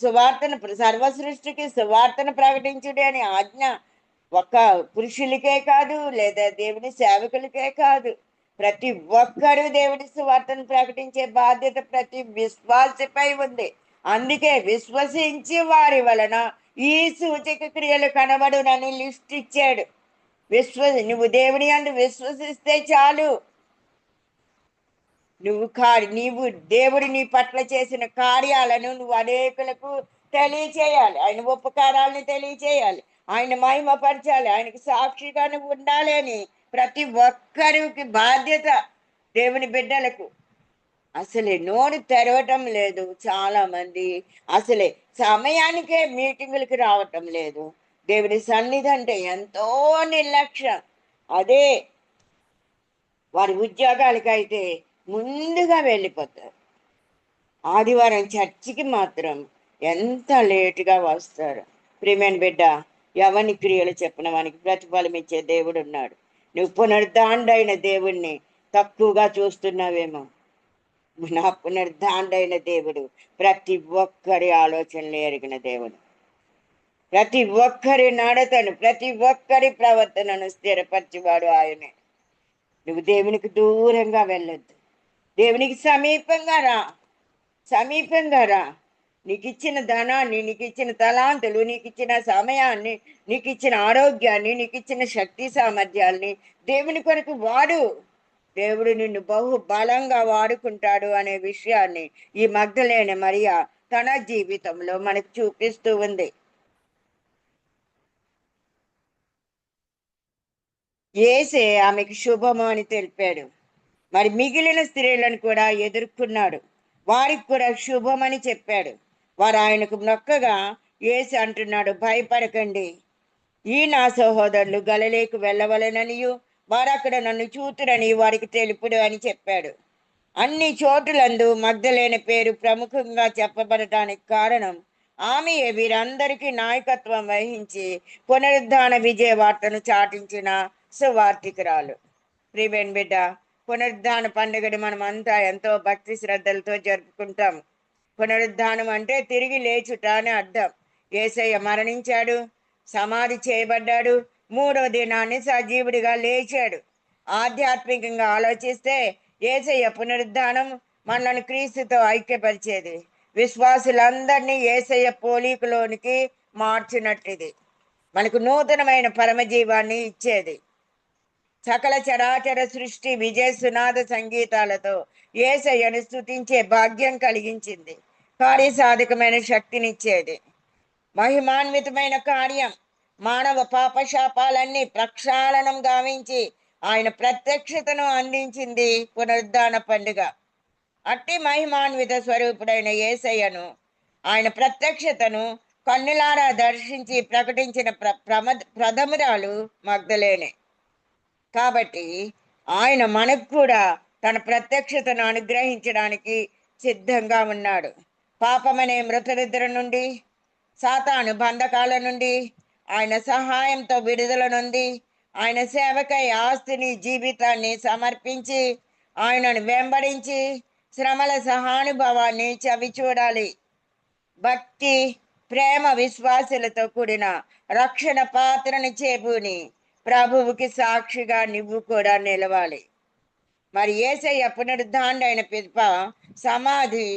సువార్తను, సర్వ సృష్టికి సువార్తను ప్రకటించుడే అని ఆజ్ఞ ఒక్క పురుషులకే కాదు, లేదా దేవుని సేవకులకే కాదు, ప్రతి ఒక్కరూ దేవుని సువార్తను ప్రకటించే బాధ్యత ప్రతి విశ్వాసిపై ఉంది. అందుకే విశ్వసించి వారి వలన ఈ సూచక క్రియలు కనబడునని లిస్ట్ ఇచ్చాడు. నువ్వు దేవుని యందు విశ్వసిస్తే చాలు. నీవు దేవుడు నీ పట్ల చేసిన కార్యాలను నువ్వు అనేకులకు తెలియచేయాలి. ఆయన ఉపకారాలను తెలియచేయాలి, ఆయన మహిమపరచాలి, ఆయనకు సాక్షిగా నువ్వు ఉండాలి అని ప్రతి ఒక్కరికి బాధ్యత దేవుని బిడ్డలకు. అసలే నోరు తెరవటం లేదు చాలా మంది, అసలే సమయానికే మీటింగులకి రావటం లేదు. దేవుని సన్నిధి అంటే ఎంతో నిర్లక్ష్యం. అదే వారి ఉద్యోగాలకైతే ముందుగా వెళ్ళిపోతారు. ఆదివారం చర్చికి మాత్రం ఎంత లేటుగా వస్తారు. ప్రియమైన బిడ్డ, ఎవని క్రియలు చెప్పిన వానికి ప్రతిఫలం ఇచ్చే దేవుడు ఉన్నాడు. నువ్వు పునరుద్ధాండైన దేవుణ్ణి తక్కువగా చూస్తున్నావేమో. నా పునరుద్ధాండైన దేవుడు ప్రతి ఒక్కరి ఆలోచనలు ఎరిగిన దేవుడు. ప్రతి ఒక్కరి నడతను, ప్రతి ఒక్కరి ప్రవర్తనను స్థిరపరిచేవాడు ఆయనే. నువ్వు దేవునికి దూరంగా వెళ్ళొద్దు, దేవునికి సమీపంగా రా. నీకు ఇచ్చిన ధనాన్ని, నీకు ఇచ్చిన తలాంతులు, నీకు ఇచ్చిన సమయాన్ని, నీకు ఇచ్చిన ఆరోగ్యాన్ని, నీకు ఇచ్చిన శక్తి సామర్థ్యాల్ని దేవుని కొరకు వాడు. దేవుడు నిన్ను బహు బలంగా వాడుకుంటాడు అనే విషయాన్ని ఈ మగ్దలేనే మరియా తన జీవితంలో మనకు చూపిస్తూ ఉంది. యేసే ఆమెకు శుభము అని తెలిపాడు. మరి మిగిలిన స్త్రీలను కూడా ఎదుర్కొన్నాడు, వారికి కూడా శుభమని చెప్పాడు. వారు ఆయనకు మొక్కగా యేసు అంటున్నాడు, భయపడకండి, ఈ నా సహోదరులు గలిలేకు వెళ్ళవలెననియు వారు అక్కడ నన్ను చూతురని వారికి తెలుపుడు అని చెప్పాడు. అన్ని చోటులందు మగ్ధలేని పేరు ప్రముఖంగా చెప్పబడటానికి కారణం ఆమె వీరందరికీ నాయకత్వం వహించి పునరుద్ధాన విజయ వార్తను చాటించిన సువార్తికురాలు. ప్రియమైన బిడ్డ, పునరుద్ధాన పండుగని మనం అంతా ఎంతో భక్తి శ్రద్ధలతో జరుపుకుంటాం. పునరుద్ధానం అంటే తిరిగి లేచుట అని అర్థం. యేసయ్య మరణించాడు, సమాధి చేయబడ్డాడు, మూడవ దినాన్ని సజీవుడిగా లేచాడు. ఆధ్యాత్మికంగా ఆలోచిస్తే యేసయ్య పునరుద్ధానం మనల్ని క్రీస్తుతో ఐక్యపరిచేది, విశ్వాసులందరినీ యేసయ్య పోలికలోనికి మార్చినట్టిది, మనకు నూతనమైన పరమజీవాన్ని ఇచ్చేది. సకల చరాచర సృష్టి విజయ సునాద సంగీతాలతో యేసయ్యను స్తుతించే భాగ్యం కలిగించింది. కార్యసాధకమైన శక్తినిచ్చేది, మహిమాన్వితమైన కార్యం. మానవ పాపశాపాలన్నీ ప్రక్షాళనం గావించి ఆయన ప్రత్యక్షతను అందించింది పునరుద్ధాన పండుగ. అట్టి మహిమాన్విత స్వరూపుడైన యేసయ్యను, ఆయన ప్రత్యక్షతను కన్నులారా దర్శించి ప్రకటించిన ప్రథమురాలు మగ్ధలేనే. కాబట్టి ఆయన మనకు కూడా తన ప్రత్యక్షతను అనుగ్రహించడానికి సిద్ధంగా ఉన్నాడు. పాపమనే మృతనిద్ర నుండి, సాతాను బంధకాల నుండి ఆయన సహాయంతో విడుదల నుండి, ఆయన సేవకై ఆస్తిని జీవితాన్ని సమర్పించి ఆయనను వెంబడించి శ్రమల సహానుభవాన్ని చవి చూడాలి. భక్తి, ప్రేమ, విశ్వాసులతో కూడిన రక్షణ పాత్రను చేబూని ప్రభువుకి సాక్షిగా నువ్వు కూడా నిలవాలి. మరి యేసయ్య పునరుద్ధానుడైన పిదప సమాధి,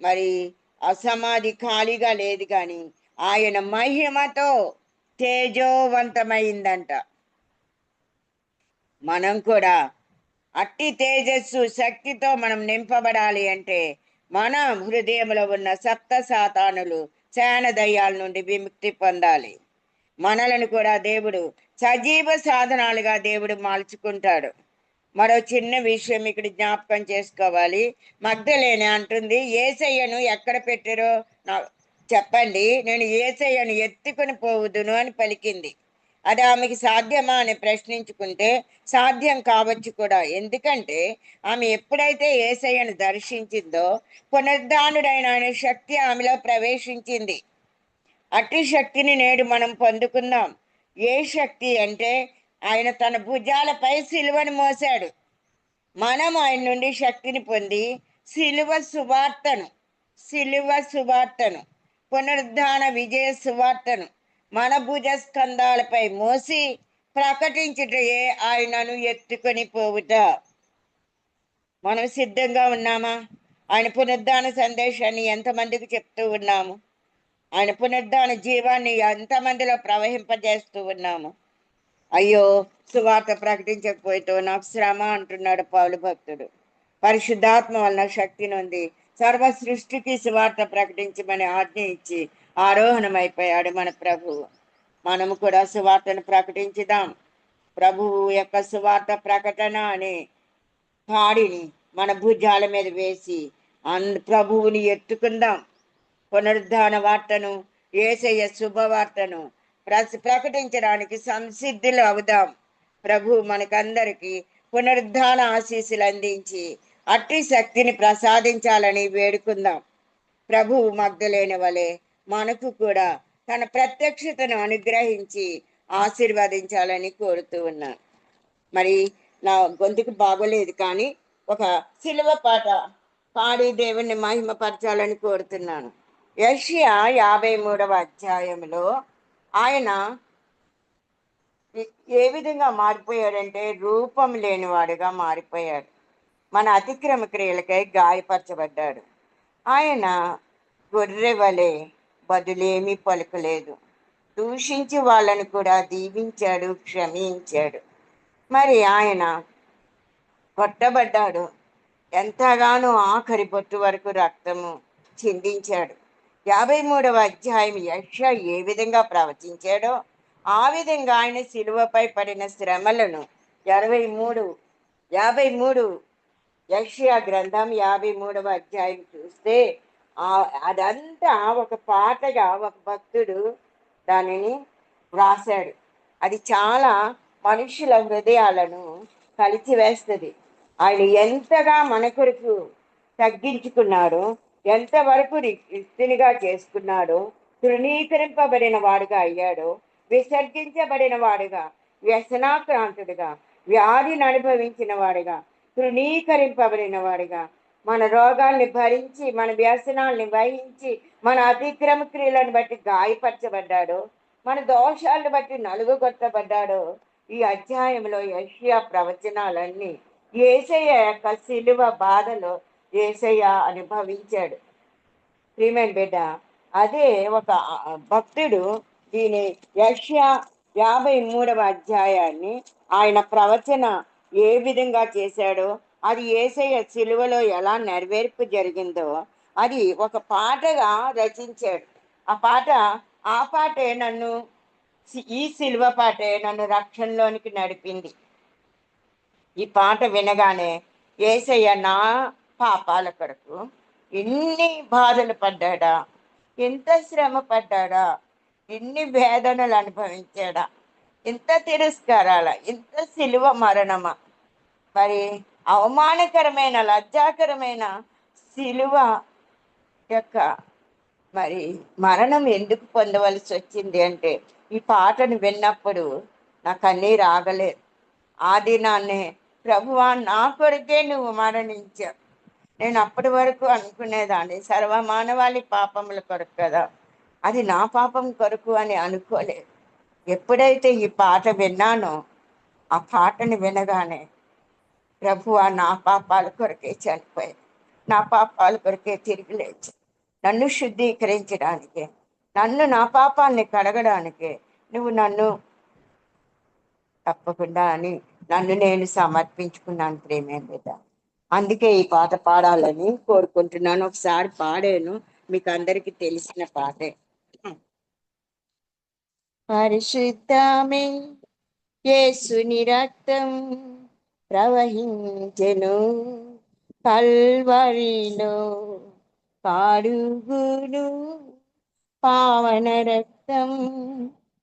మరి ఆ సమాధి ఖాళీగా లేదు, కానీ ఆయన మహిమతో తేజోవంతమైందంట. మనం కూడా అట్టి తేజస్సు శక్తితో మనం నింపబడాలి అంటే మన హృదయంలో ఉన్న సప్త సాతానులు, శాన దయ్యాల నుండి విముక్తి పొందాలి. మనలను కూడా దేవుడు సజీవ సాధనాలుగా దేవుడు మార్చుకుంటాడు. మరో చిన్న విషయం ఇక్కడ జ్ఞాపకం చేసుకోవాలి. మగ్ధలేనే అంటుంది, యేసయ్యను ఎక్కడ పెట్టారో చెప్పండి, నేను యేసయ్యను ఎత్తుకుని పోవుదును అని పలికింది. అది ఆమెకి సాధ్యమా అని ప్రశ్నించుకుంటే సాధ్యం కావచ్చు కూడా. ఎందుకంటే ఆమె ఎప్పుడైతే యేసయ్యను దర్శించిందో పునరుద్ధానుడైన ఆయన శక్తి ఆమెలో ప్రవేశించింది. అట్టి శక్తిని నేడు మనం పొందుకుందాం. ఏ శక్తి అంటే ఆయన తన భుజాలపై సిలువను మోసాడు. మనం ఆయన నుండి శక్తిని పొంది సిలువ సువార్తను, పునరుద్ధాన విజయ సువార్తను మన భుజ స్కంధాలపై మోసి ప్రకటించుటయే ఆయనను ఎత్తుకొని పోవుట. మనం సిద్ధంగా ఉన్నామా? ఆయన పునరుద్ధాన సందేశాన్ని ఎంతమందికి చెప్తూ ఉన్నాము? ఆయన పునరుద్ధాన జీవాన్ని ఎంతమందిలో ప్రవహింపజేస్తూ ఉన్నాము? అయ్యో, సువార్త ప్రకటించకపోతే నాకు శ్రమ అంటున్నాడు పౌలు భక్తుడు. పరిశుద్ధాత్మ వలన శక్తి నొంది సర్వ సృష్టికి సువార్త ప్రకటించమని ఆజ్ఞ ఇచ్చి ఆరోహణమైపోయాడు మన ప్రభువు. మనము కూడా సువార్తను ప్రకటించుదాం. ప్రభువు యొక్క సువార్త ప్రకటన అనే పాడిని మన భుజాల మీద వేసి ప్రభువుని ఎత్తుకుందాం. పునరుద్ధాన వార్తను, యేసయ్య శుభవార్తను ప్రకటించడానికి సంసిద్ధులు అవుదాం. ప్రభు మనకందరికీ పునరుద్ధాన ఆశీస్సులు అందించి అట్టి శక్తిని ప్రసాదించాలని వేడుకుందాం. ప్రభువు మగ్ధలేని వలె మనకు కూడా తన ప్రత్యక్షతను అనుగ్రహించి ఆశీర్వదించాలని కోరుతూ ఉన్నాను. మరి నా గొంతుకు బాగోలేదు, కానీ ఒక సిలువ పాట పాడి దేవుణ్ణి మహిమపరచాలని కోరుతున్నాను. యెషయా 53వ అధ్యాయంలో ఆయన ఏ విధంగా మారిపోయాడంటే రూపం లేనివాడుగా మారిపోయాడు. మన అతిక్రమ క్రియలకై గాయపరచబడ్డాడు. ఆయన గొర్రె వలె బదులేమీ పలుకలేదు. దూషించి వాళ్ళను కూడా దీవించాడు, క్షమించాడు. మరి ఆయన కొట్టబడ్డాడు, ఎంతగానో ఆఖరి బొట్టు వరకు రక్తము చిందించాడు. 53వ అధ్యాయం యెషయా ఏ విధంగా ప్రవచించాడో ఆ విధంగా ఆయన శిలువపై పడిన శ్రమలను 23 53 యెషయా గ్రంథం 53వ అధ్యాయం చూస్తే అదంతా ఒక పాటగా ఒక భక్తుడు దానిని వ్రాసాడు. అది చాలా మనుషుల హృదయాలను కలిచివేస్తుంది. ఆయన ఎంతగా మన కొరకు తగ్గించుకున్నాడో, ఎంతవరకు రిక్తునిగా చేసుకున్నాడో, తృణీకరింపబడిన వాడుగా అయ్యాడో, విసర్జించబడిన వాడుగా, వ్యసనాక్రాంతుడిగా, వ్యాధిని అనుభవించిన వాడుగా, తృణీకరింపబడిన వాడుగా, మన రోగాల్ని భరించి, మన వ్యసనాల్ని వహించి, మన అతిక్రమ క్రియలను బట్టి గాయపరచబడ్డాడో, మన దోషాలను బట్టి నలుగుగొట్టబడ్డాడో, ఈ అధ్యాయంలో యెషయా ప్రవచనాలన్నీ యేసయ్య యొక్క శిలువ బాధలో యేసయ్య అనుభవించాడు. ప్రియమైన బిడ్డ, అదే ఒక భక్తుడు దీని యెషయా 53వ అధ్యాయాన్ని ఆయన ప్రవచన ఏ విధంగా చేశాడో, అది యేసయ్య సిలువలో ఎలా నెరవేర్పు జరిగిందో అది ఒక పాటగా రచించాడు. ఆ పాటే నన్ను, ఈ సిలువ పాటే నన్ను రక్షణలోనికి నడిపింది. ఈ పాట వినగానే యేసయ్య నా పాపాల కొరకు ఎన్ని బాధలు పడ్డాడా, ఎంత శ్రమ పడ్డాడా, ఎన్ని వేదనలు అనుభవించాడా, ఎంత తిరస్కారాల, ఎంత సిలువ మరణమా, మరి అవమానకరమైన లజ్జాకరమైన సిలువ యొక్క మరి మరణం ఎందుకు పొందవలసి వచ్చింది అంటే, ఈ పాటను విన్నప్పుడు నా కన్నీరు ఆగలేదు. ఆ దినాన్నే ప్రభువా నా కొరకే నువ్వు మరణించావు. నేను అప్పటి వరకు అనుకునేదాన్ని సర్వమానవాళి పాపముల కొరకు కదా, అది నా పాపం కొరకు అని అనుకోలేదు. ఎప్పుడైతే ఈ పాట విన్నానో, ఆ పాటను వినగానే ప్రభువా నా పాపాల కొరకే చనిపోయాడు, నా పాపాల కొరకే తిరిగి లేచి నన్ను శుద్ధీకరించడానికే, నా పాపాన్ని కడగడానికే నువ్వు నన్ను తప్పకుండా అని నన్ను నేను సమర్పించుకున్నాను. ప్రేమే బిడ్డ, అందుకే ఈ పాట పాడాలని కోరుకుంటున్నాను. ఒకసారి పాడాను, మీకు అందరికీ తెలిసిన పాటే. పరిశుద్ధమే యేసుని రక్తం ప్రవహించెను కల్వరిలో, కాడుగును పావన రక్తం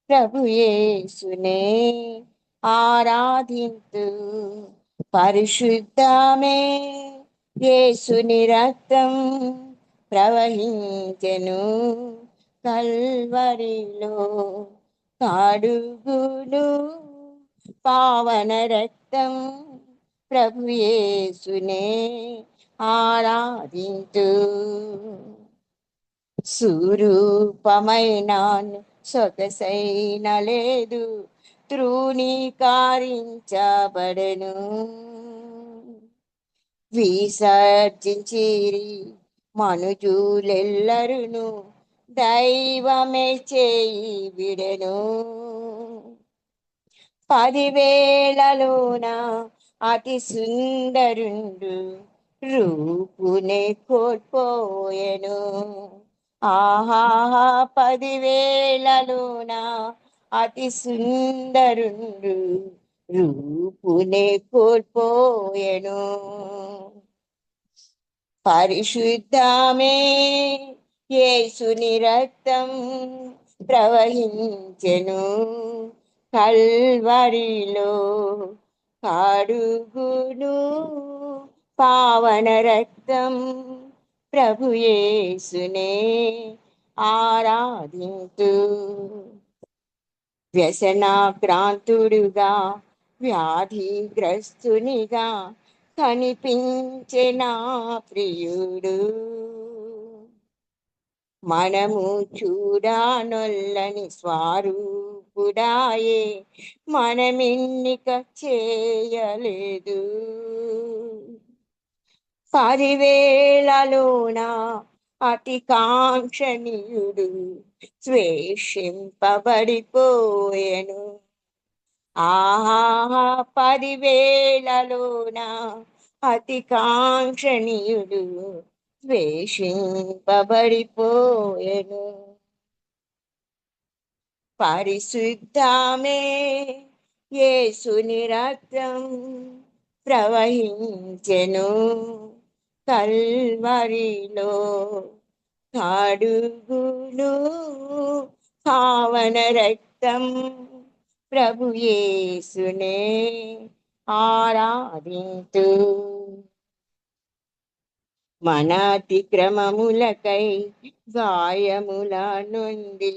ప్రభు యేసునే ఆరాధింతు. పరిశుద్ధమే యేసుని రక్తం ప్రవహించెను కల్వరిలో, కాడుగును పావన రక్తం ప్రభు యేసునే ఆరాధింతు. స్వరూపమైనాను సొగసైన లేదు, తృణీకరించబడెను, విసర్జించిరి మనుజులెల్లరును, దైవమే చేయి విడెను. 10,000లోన అతి సుందరుండు రూపునే కోల్పోయెను. ఆహాహా 10,000లోన అతి సుందరుండు రూపునే కోల్పోయెను. పరిశుద్ధమే యేసుని రక్తం ప్రవహించెను కల్వరిలో, కాడుగును పావన రక్తం ప్రభు యేసునే ఆరాధింతు. వ్యసనాక్రాంతుడుగా, వ్యాధిగ్రస్తునిగా కనిపించే నా ప్రియుడు, మనము చూడానొల్లని స్వరూపుడాయే, మనమెన్నిక చేయలేదు. 10,000లోన అతి కాంక్షణీయుడు ద్వేషింపబడిపోయెను. ఆహా 10,000లోన అతి కాంక్షణీయుడు ద్వేషింపబడిపోయెను. పరిశుద్ధమే యేసుని రక్తం ప్రవహించెను కల్వరిలో, కాడుగును పావన రక్తం ప్రభు యేసునే ఆరాధింతు. మన అతిక్రమములకై గాయముల నుండి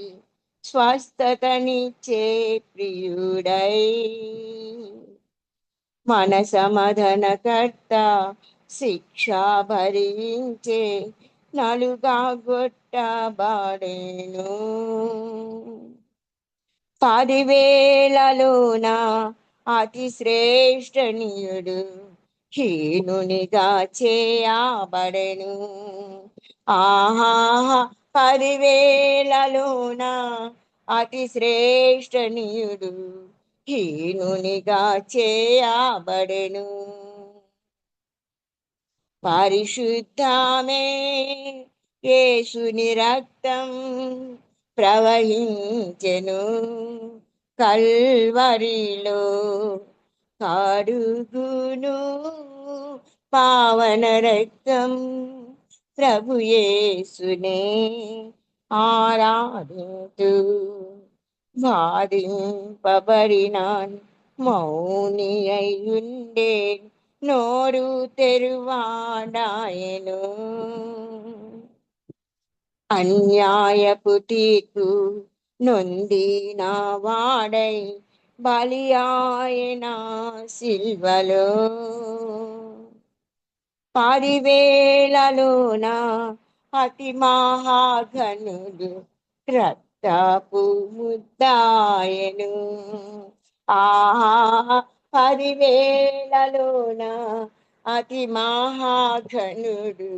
స్వస్థతనిచ్చే ప్రియుడై, మన సమాధానకర్త శిక్ష భరించే నలుగా గొట్టబడెను. 10,000లోన అతి శ్రేష్టనీయుడు హీనునిగా చేయబడెను. ఆహా, 10,000లోన అతి శ్రేష్టనీయుడు హీనునిగా చేయబడెను. పరిశుద్ధమే యేసుని రక్తం ప్రవహించెను కల్వరిలో, కాడుగును పావన రక్తం ప్రభు యేసునే ఆరాధింతు. బాధింపబడిన మౌని అయ్యుండే నోరు తెరువాడాయెను. అన్యాయపు తీర్పు నొందిన వాడై బలి ఆయన సిల్వలో, 10,000లోన అతి మహాఘనుడు రక్తపు ముద్దాయెను. ఆహా, 10,000లోన అతి మహాఘనుడు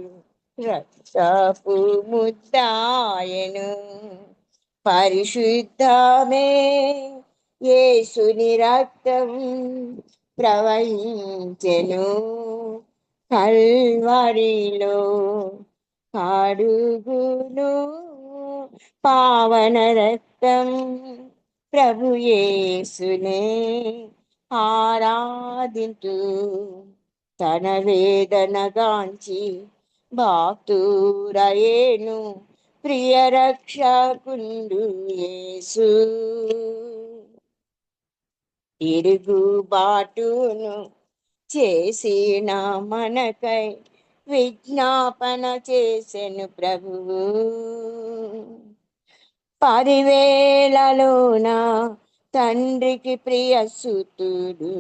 రక్తపు ముద్దాయెను. పరిశుద్ధమే యేసుని రక్తం ప్రవహించెను కల్వరిలో, కాడుగును పావన రక్తం ప్రభు యేసునే ఆరాధింతు. తన వేదనగాంచి బాతురయేను ప్రియ రక్షకుండు యేసు, తిరుగుబాటును చేసిన మనకై విజ్ఞాపన చేసెను ప్రభువు. 10,000లోన తండ్రికి ప్రియ సుతుడు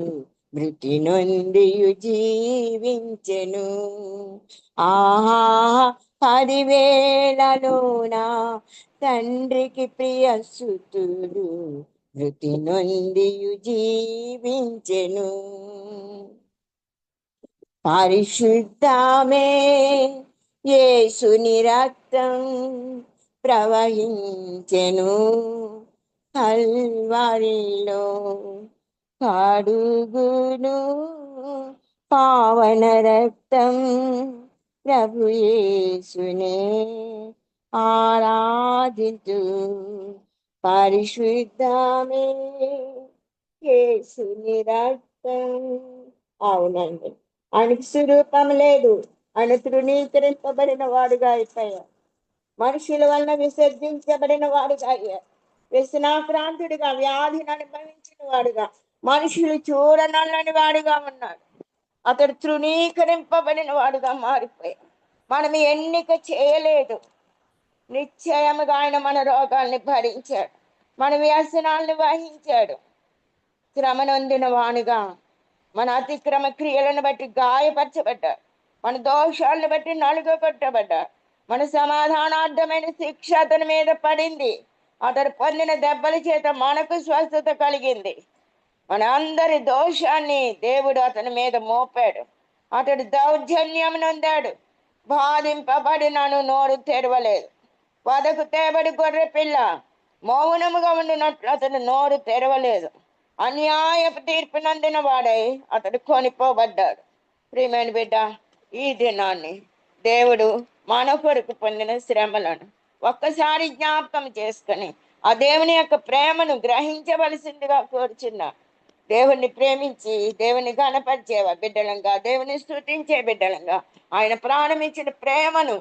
మృతి నొంది జీవించెను. ఆహా, 10,000లోన తండ్రికి ప్రియ సుతుడు మృతి నొంది జీవించెను. పరిశుద్ధమే యేసుని రక్తం ప్రవహించెను కల్వరిలో, కాడుగును పావన రక్తం ప్రభు యేసునే ఆరాధింతు. పరిశుద్ధమే యేసుని రక్తం. అవునండి, ఆయనకి స్వరూపం లేదు, ఆయన తృణీకరింపబడిన వాడుగా అయిపోయాడు, మనుషుల వలన విసర్జించబడిన వాడుగా అయ్యాడు, వ్యసనాక్రాంతుడిగా వ్యాధిని అనుభవించిన వాడుగా, మనుషులు చూడనల్లని వాడుగా ఉన్నాడు. అతడు తృణీకరింపబడిన వాడుగా మారిపోయాడు. మనం ఎన్నిక చేయలేదు, నిశ్చయముగా ఆయన మన రోగాల్ని భరించాడు, మన వ్యసనాలను వహించాడు. శ్రమ నొందిన వాణిగా మన అతిక్రమ క్రియలను బట్టి గాయపరచబడ్డాడు, మన దోషాలను బట్టి నలుగొట్టబడ్డాడు. మన సమాధానార్థమైన శిక్ష అతని మీద పడింది, అతడు పొందిన దెబ్బల చేత మనకు స్వస్థత కలిగింది. మన అందరి దోషాన్ని దేవుడు అతని మీద మోపాడు. అతడు దౌర్జన్యం నొందాడు, బాధింపబడినను నోరు తెరవలేదు. వదకు తేబడి గొర్రె పిల్ల మౌనముగా ఉండినట్లు అతడు నోరు తెరవలేదు. అన్యాయపు తీర్పు నందిన వాడై అతడు కొనిపోబడ్డాడు. ప్రియమైన బిడ్డ, ఈ దినాన్ని దేవుడు మన కొరకు పొందిన శ్రమలను ఒక్కసారి జ్ఞాపకం చేసుకొని ఆ దేవుని యొక్క ప్రేమను గ్రహించవలసిందిగా కోరుచున్నా. దేవుణ్ణి ప్రేమించి దేవుని గణపరిచే బిడ్డలంగా, దేవుని స్తుతించే బిడ్డలంగా, ఆయన ప్రాణం ఇచ్చిన ప్రేమను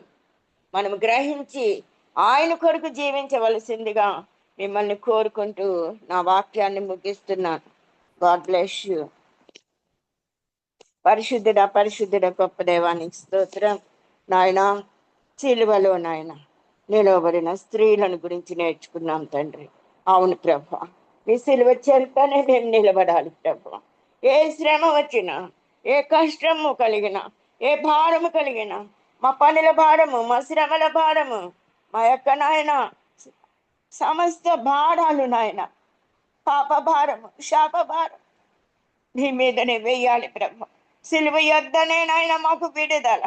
మనం గ్రహించి ఆయన కొరకు జీవించవలసిందిగా మిమ్మల్ని కోరుకుంటూ నా వాక్యాన్ని ముగిస్తున్నాను. God bless you. పరిశుద్ధుడా పరిశుద్ధుడ గొప్ప దేవానికి స్తోత్రం. నాయన సిలువలో నాయన నిలవబడిన స్త్రీలను గురించి నేర్చుకున్నాం తండ్రి. అవును ప్రభా, నీ సిలువ చెంతనే మేము నిలబడాలి ప్రభా. ఏ శ్రమ వచ్చినా, ఏ కష్టము కలిగినా, ఏ భారము కలిగినా, మా పనుల భారము, మా శ్రమల భారము, మా యొక్క నాయన సమస్త భారాలు నాయన, పాప భారము, శాప భారం నీ మీదనే వెయ్యాలి బ్రహ్మ. సిలువ యొద్దనే నాయన మాకు విడుదల,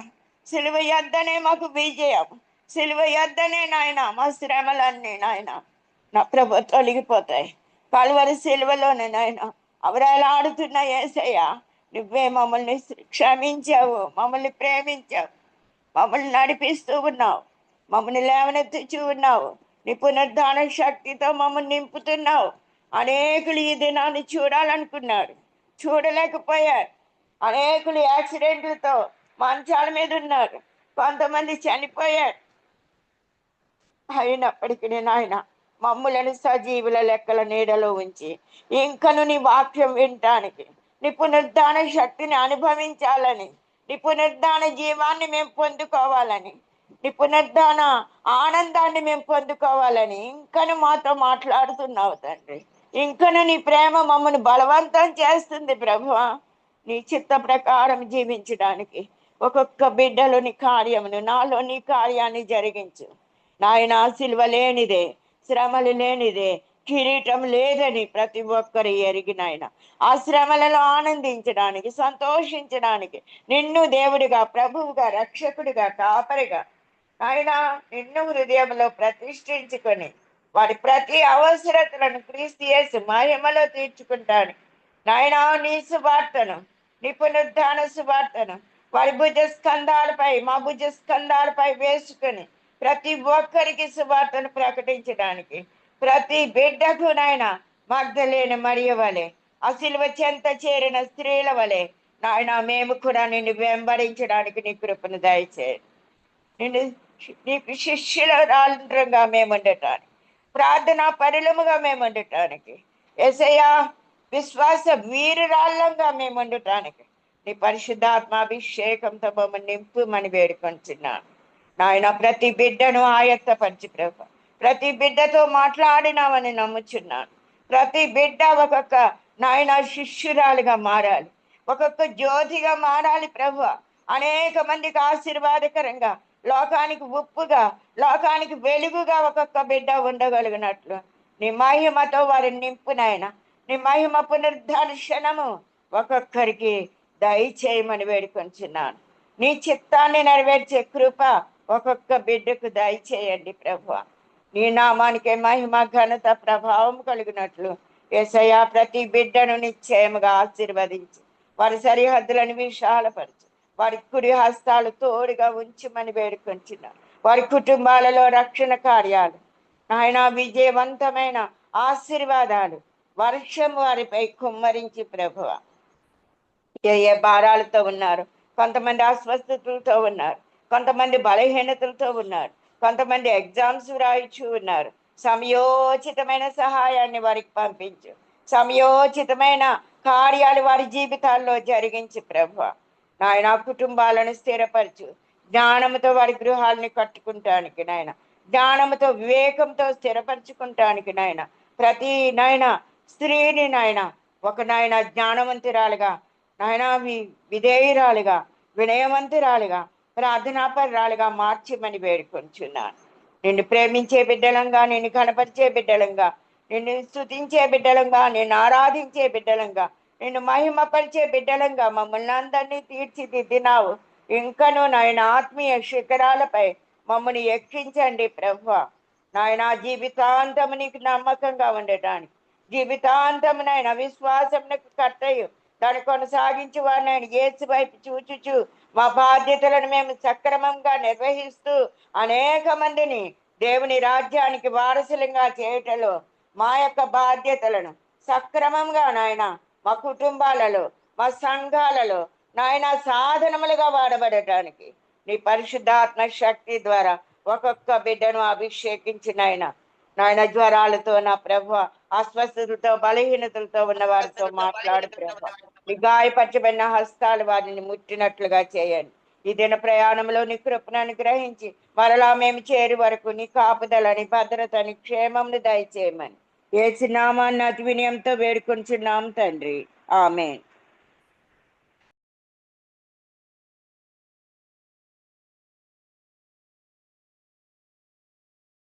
సిలువ యొద్దనే మాకు విజయం, సిలువ యొద్దనే నాయన మా శ్రమలన్నీ నాయన నా ప్రభు తొలగిపోతాయి. కలువరి సిలువలోనే నాయన అవరాలాడుతున్న యేసయ్య, నువ్వే మమ్మల్ని క్షమించావు, మమ్మల్ని ప్రేమించావు, మమ్మల్ని నడిపిస్తూ ఉన్నావు, మమ్మల్ని లేవనెత్తుచూ ఉన్నావు. నీ పునరుద్ధాన శక్తితో మమ్మల్ని నింపుతున్నావు. అనేకులు ఈ దినాన్ని చూడాలనుకున్నారు, చూడలేకపోయారు. అనేకులు యాక్సిడెంట్లతో మంచాల మీద ఉన్నారు, కొంతమంది చనిపోయారు. అయినప్పటికీ నాయన మమ్ములను సజీవుల లెక్కల నీడలో ఉంచి ఇంకను నీ వాక్యం వినటానికి, నీ పునరుద్ధాన శక్తిని అనుభవించాలని, నీ పునరుద్ధాన జీవాన్ని మేము పొందుకోవాలని, నీ పునరుద్ధాన ఆనందాన్ని మేము పొందుకోవాలని ఇంకను మాతో మాట్లాడుతున్నావు తండ్రి. ఇంకను నీ ప్రేమ మమ్మల్ని బలవంతం చేస్తుంది ప్రభువా. నీ చిత్త ప్రకారం జీవించడానికి ఒక్కొక్క బిడ్డలోని కార్యమును, నాలోని కార్యాన్ని జరిగించు నాయన. సిలువ లేనిదే, శ్రమలు లేనిదే కిరీటం లేదని ప్రతి ఒక్కరు ఎరిగినాయన. ఆ శ్రమలలో ఆనందించడానికి, సంతోషించడానికి నిన్ను దేవుడిగా, ప్రభువుగా, రక్షకుడిగా, కాపరిగా ఆయన నిన్ను హృదయంలో ప్రతిష్ఠించుకొని వారి ప్రతి అవసరతలను క్రీస్తు యేసు మహిమలో తీర్చుకుంటాను నాయనా. నీ సువార్తను, నీ పునరుద్ధాన సువార్తను వారి భుజ స్కంధాలపై, మా భుజ స్కంధాలపై వేసుకొని ప్రతి ఒక్కరికి సువార్తను ప్రకటించడానికి, ప్రతి బిడ్డకు నాయన మగ్ధలేని మరియ వలె, ఆ సిలువ చెంత చేరిన స్త్రీల వలె నాయన మేము కూడా నిన్ను వెంబడించడానికి నీ కృపను దయచేయండి. నిన్ను నీకు శిష్యులంగా మేము ఉండటానికి, ప్రార్థనా పరిలముగా మేము ఉండటానికి, యేసయ్యా విశ్వాస వీరురాళ్ళంగా మేము ఉండటానికి నీ పరిశుద్ధాత్మాభిషేకంతో మమ్మల్ని నింపుమని వేడుకొంటున్నాను నాయన. ప్రతి బిడ్డను ఆయత్తపరిచి ప్రభు, ప్రతి బిడ్డతో మాట్లాడినామని నమ్ముచున్నాను. ప్రతి బిడ్డ ఒక్కొక్క నాయన శిష్యురాలుగా మారాలి, ఒక్కొక్క జ్యోతిగా మారాలి ప్రభు. అనేక మందికి ఆశీర్వాదకరంగా, లోకానికి ఉప్పుగా, లోకానికి వెలుగుగా ఒక్కొక్క బిడ్డ ఉండగలిగినట్లు నీ మహిమతో వారిని నింపు నాయన. నీ మహిమ పునర్దర్శనము ఒక్కొక్కరికి దయచేయమని వేడుకొంచున్నాను. నీ చిత్తాన్ని నెరవేర్చే కృప ఒక్కొక్క బిడ్డకు దయచేయండి ప్రభు. నీ నామానికే మహిమ, ఘనత, ప్రభావం కలిగినట్లు యేసయ్యా ప్రతి బిడ్డను నిశ్చయముగా ఆశీర్వదించి వారి సరిహద్దులను విశాలపరచు, వారి కుడి హస్తాలు తోడుగా ఉంచుమని వేడుకొంచున్నాను. వారి కుటుంబాలలో రక్షణ కార్యాలు నాయన, విజయవంతమైన ఆశీర్వాదాలు వర్షం వారిపై కుమ్మరించి ప్రభువ. ఏ ఏ భారాలతో ఉన్నారు, కొంతమంది అస్వస్థతలతో ఉన్నారు, కొంతమంది బలహీనతలతో ఉన్నారు, కొంతమంది ఎగ్జామ్స్ రాయిచూ ఉన్నారు. సమయోచితమైన సహాయాన్ని వారికి పంపించు, సమయోచితమైన కార్యాలు వారి జీవితాల్లో జరిగించి ప్రభు నాయన. కుటుంబాలను స్థిరపరచు, జ్ఞానంతో వారి గృహాలని కట్టుకుంటానికి నాయన, జ్ఞానంతో వివేకంతో స్థిరపరచుకుంటానికి నాయన. ప్రతి నాయన స్త్రీని నాయన ఒక నాయన జ్ఞానవంతురాలుగా నాయన, విధేయురాలుగా, వినయవంతురాలుగా, ప్రార్థనాపరురాలుగా మార్చిమని వేడుకొంచున్నాను. నిన్ను ప్రేమించే బిడ్డలంగా, నిన్ను కనపరిచే బిడ్డలంగా, నిన్ను స్తుతించే బిడ్డలంగా, నిన్ను ఆరాధించే బిడ్డలంగా, నిన్ను మహిమపరిచే బిడ్డలంగా మమ్మల్ని అందరినీ తీర్చిదిద్దినావు. ఇంకను నాయన ఆత్మీయ శిఖరాలపై మమ్మల్ని ఎక్కించండి ప్రభు నాయన. జీవితాంతము నీకు నమ్మకంగా ఉండటానికి, జీవితాంతము నాయన విశ్వాసమునకు కర్తయు దాన్ని కొనసాగించి వారిని ఆయన యేసు వైపు చూచుచు మా బాధ్యతలను మేము సక్రమంగా నిర్వహిస్తూ అనేక మందిని దేవుని రాజ్యానికి వారసులంగా చేయటంలో మా యొక్క బాధ్యతలను సక్రమంగా నాయన మా కుటుంబాలలో, మా సంఘాలలో నాయన సాధనములుగా వాడబడటానికి నీ పరిశుద్ధాత్మ శక్తి ద్వారా ఒక్కొక్క బిడ్డను అభిషేకించి నాయన జ్వరాలతో నా ప్రభు, అస్వస్థతలతో బలహీనతలతో ఉన్న వారితో మాట్లాడు ప్రభు. నీ గాయపరచబడిన హస్తాలు వారిని ముట్టినట్లుగా చేయండి. ఈ దిన ప్రయాణంలో నీ కృపను అనుగ్రహించి మరలా మేము చేరి వరకు నీ కాపుదలని, భద్రతని, క్షేమంను దయచేయమని యేసు నామాన్ని అతి వినయంతో వేడుకొంచున్నాం తండ్రి. ఆమేన్.